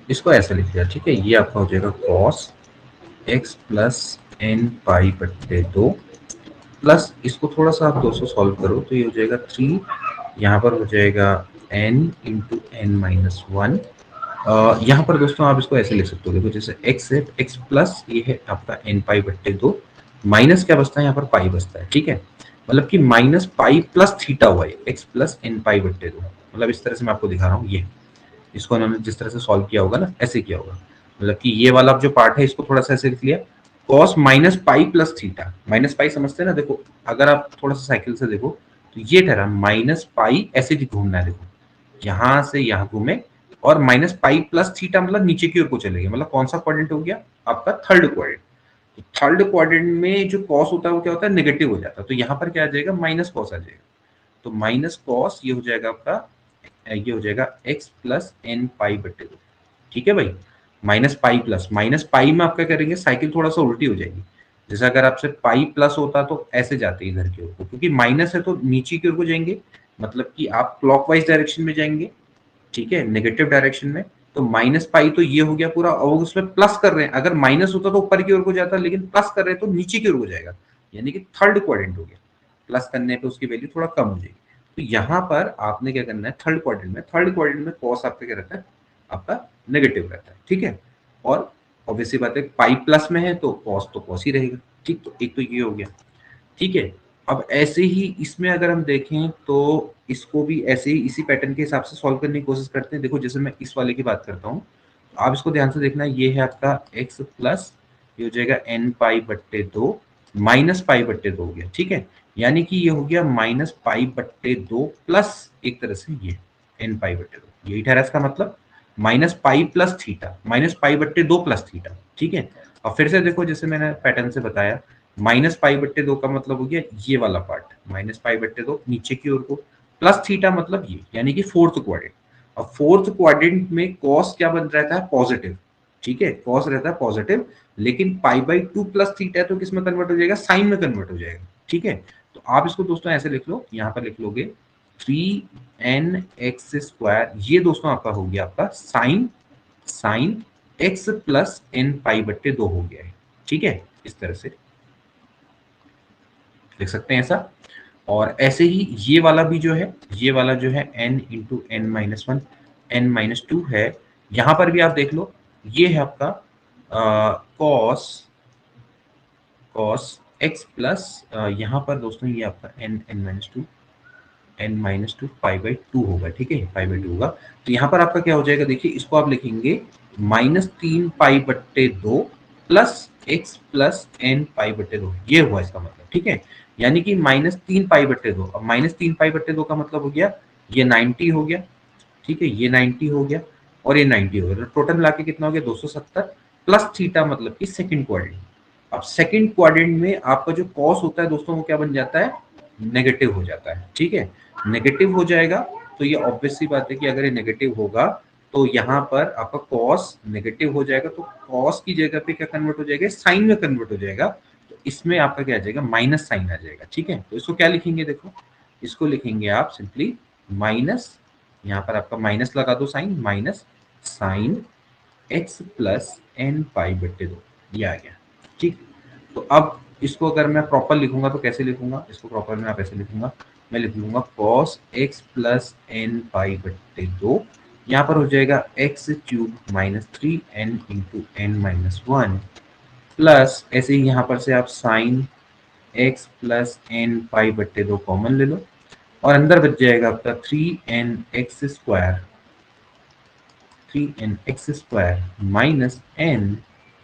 इसको ऐसा लिख दिया। ठीक है, ये आपका हो जाएगा cos x plus n pi बट्टे दो, प्लस इसको थोड़ा सा आप 200 सॉल्व करो तो ये हो जाएगा 3, यहाँ पर हो जाएगा n into n minus one. यहाँ पर दोस्तों आप इसको ऐसे लिख सकते हो, देखो जैसे x है, x प्लस ये है आपका n पाई बट्टे दो, माइनस क्या बचता है यहाँ पर पाई बचता है। ठीक है, मतलब कि माइनस पाई प्लस थीटा हुआ है, x प्लस एन पाई बट्टे दो, मतलब इस तरह से मैं आपको दिखा रहा हूँ ये। इसको उन्होंने जिस तरह से सॉल्व किया होगा ना, ऐसे किया होगा। मतलब कि ये वाला जो पार्ट है इसको थोड़ा सा ऐसे लिख लिया, cos minus pi plus theta. Minus pi समझते हैं ना, देखो अगर आप थोड़ा सा साइकिल से देखो तो ये ठहरा माइनस पाई, ऐसे भी घूमना है, देखो यहां से यहां घूमे, और माइनस पाई प्लस थीटा मतलब नीचे की ओर को चले गए, मतलब कौन सा क्वाड्रेंट हो गया आपका, थर्ड क्वाड्रेंट। तो थर्ड क्वाड्रेंट में जो कॉस होता है वो क्या होता है, नेगेटिव हो जाता है, तो यहाँ पर क्या आ जाएगा, माइनस कॉस आ जाएगा। तो माइनस कॉस ये हो जाएगा आपका, ये हो जाएगा एक्स प्लस एन पाई बटे दो। ठीक है भाई, minus pi plus, minus pi में आपका करेंगे साइकिल थोड़ा सा उल्टी हो जाएगी। जैसे अगर आपसे पाई प्लस होता तो ऐसे जाते इधर की ओर को, क्योंकि माइनस है तो नीचे की ओर को जाएंगे, मतलब कि आप क्लॉकवाइज डायरेक्शन में जाएंगे, ठीक है, नेगेटिव डायरेक्शन में। तो माइनस पाई तो ये हो गया पूरा, और उसमें प्लस कर रहे हैं, अगर माइनस होता तो ऊपर की ओर को जाता, लेकिन प्लस कर रहे हैं तो नीचे की ओर को जाएगा, यानी कि थर्ड क्वाड्रेंट हो गया। प्लस करने पे उसकी वैल्यू थोड़ा कम हो जाएगी। तो यहाँ पर आपने क्या करना है, थर्ड क्वाड्रेंट में, थर्ड क्वाड्रेंट में कॉस आपका क्या रहता है, आपका नेगेटिव रहता है, ठीक है। और ऑब्वियसली बात है, पाई प्लस में है तो कॉस ही रहेगा, ठीक। तो एक तो ये हो गया, ठीक है। अब ऐसे ही इसमें अगर हम देखें तो इसको भी ऐसे ही इसी पैटर्न के हिसाब से सॉल्व करने की कोशिश करते हैं। देखो जैसे मैं इस वाले की बात करता हूँ, आप इसको ध्यान से देखना, ये है आपका x प्लस, ये हो जाएगा एन पाई बट्टे दो, माइनस पाई बट्टे दो हो गया, ठीक है। यानी कि ये हो गया माइनस पाई बट्टे दो प्लस एक तरह से ये एन पाई बट्टे दो, यही ठहरा इसका मतलब, minus pi plus theta, minus pi बट्टे दो प्लस थीटा, ठीक है। और फिर से देखो जैसे मैंने पैटर्न से बताया, माइनस पाई बट्टे दो का मतलब हो गया ये वाला पार्ट, माइनस पाई बट्टे दो नीचे की ओर को, प्लस थीटा मतलब ये, यानी कि फोर्थ क्वाड्रेंट। अब फोर्थ क्वाड्रेंट में कॉस क्या बन रहता है, पॉजिटिव, ठीक है, कॉस रहता है पॉजिटिव, लेकिन पाई बाई टू प्लस थीटा है तो किस में कन्वर्ट हो जाएगा, साइन में कन्वर्ट हो जाएगा, ठीक है। तो आप इसको दोस्तों ऐसे लिख लो, यहाँ पर लिख लोगे 3n x², ये दोस्तों आपका हो गया आपका sine, sine x plus n pi बट्टे दो हो गया है, ठीक है। इस तरह से लिख सकते हैं ऐसा। और ऐसे ही ये वाला भी जो है, ये वाला जो है n into n minus one, n minus two है, यहां पर भी आप देख लो, ये है आपका कॉस, कॉस एक्स प्लस, यहाँ पर दोस्तों ये आपका n n minus two, n minus two pi by two होगा, ठीक है, पाई बाई टू होगा। तो यहाँ पर आपका क्या हो जाएगा, देखिए इसको आप लिखेंगे माइनस तीन पाई बट्टे दो plus x plus n pi बट्टे दो, ये हुआ इसका मतलब, ठीक है। यानी कि माइनस तीन पाई बट्टे दो, अब माइनस तीन पाई बट्टे दो का मतलब हो गया ये 90 हो गया, ठीक है, ये 90 हो गया और ये 90 हो गया, तो टोटल मिला के कितना हो गया 270 प्लस थीटा, मतलब कि सेकंड क्वाड्रेंट। अब सेकंड क्वाड्रेंट में आपका जो कॉस होता है दोस्तों वो क्या बन जाता है, नेगेटिव हो जाता है, ठीक है, नेगेटिव हो जाएगा। तो ये ऑब्वियस सी बात है कि अगर ये नेगेटिव होगा तो यहाँ पर आपका कॉस नेगेटिव हो जाएगा, तो कॉस की जगह पे क्या कन्वर्ट हो जाएगा, साइन में कन्वर्ट हो जाएगा। तो इसमें आपका क्या आ जाएगा, माइनस साइन आ जाएगा, ठीक है। तो इसको क्या लिखेंगे, देखो इसको लिखेंगे आप सिंपली माइनस, यहाँ पर आपका माइनस लगा दो sine, minus sine x plus n pi बट्टे दो, ये आ गया, ठीक। तो अब इसको अगर मैं प्रॉपर लिखूंगा तो कैसे लिखूंगा, इसको प्रॉपर में आप ऐसे लिखूंगा, मैं लिख लूंगा cos x plus n pi बट्टे दो, यहाँ पर हो जाएगा x cube minus three n into n minus one, plus ऐसे ही यहाँ पर से आप sine x plus n pi बट्टे दो कॉमन ले लो, और अंदर बच जाएगा आपका three n x square, three n x square minus n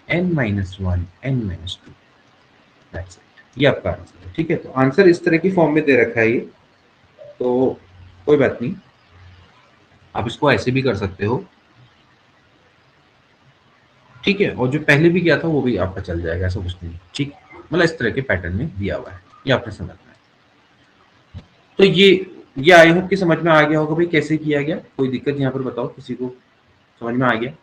n minus one n minus two, that's it, ये आपका आंसर है, ठीक है। तो आंसर इस तरह की फॉर्म में दे रखा है ये, तो कोई बात नहीं, आप इसको ऐसे भी कर सकते हो, ठीक है। और जो पहले भी किया था वो भी आपका चल जाएगा, ऐसा कुछ नहीं, ठीक। मतलब इस तरह के पैटर्न में दिया हुआ है, ये आपने समझना है। तो ये आई होप कि समझ में आ गया होगा भाई कैसे किया गया, कोई दिक्कत यहाँ पर बताओ किसी को, समझ में आ गया।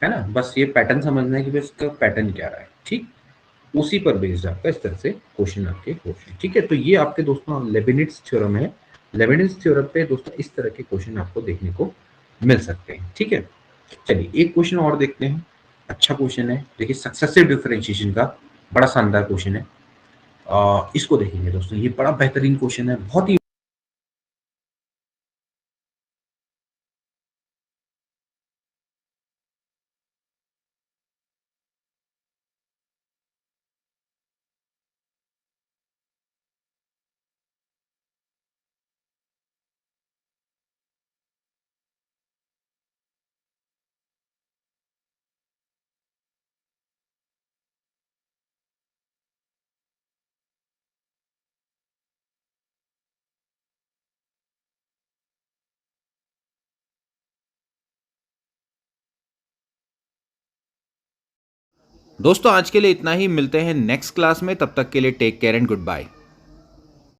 है ना, बस ये पैटर्न समझना है कि भाई इसका पैटर्न क्या रहा है, ठीक। उसी पर बेस्ड आपका इस तरह से क्वेश्चन आपके होते हैं, ठीक है। तो ये आपके दोस्तों लेबिनिट्स थ्योरम है, लेबिनिट्स थ्योरम पे दोस्तों इस तरह के क्वेश्चन आपको देखने को मिल सकते हैं, ठीक है। चलिए एक क्वेश्चन और देखते हैं, अच्छा क्वेश्चन है, देखिए सक्सेसिव डिफरेंशिएशन का, बड़ा शानदार क्वेश्चन है। इसको देखेंगे दोस्तों, ये बड़ा बेहतरीन क्वेश्चन है, बहुत ही दोस्तों आज के लिए इतना ही, मिलते हैं नेक्स्ट क्लास में, तब तक के लिए take care and good bye.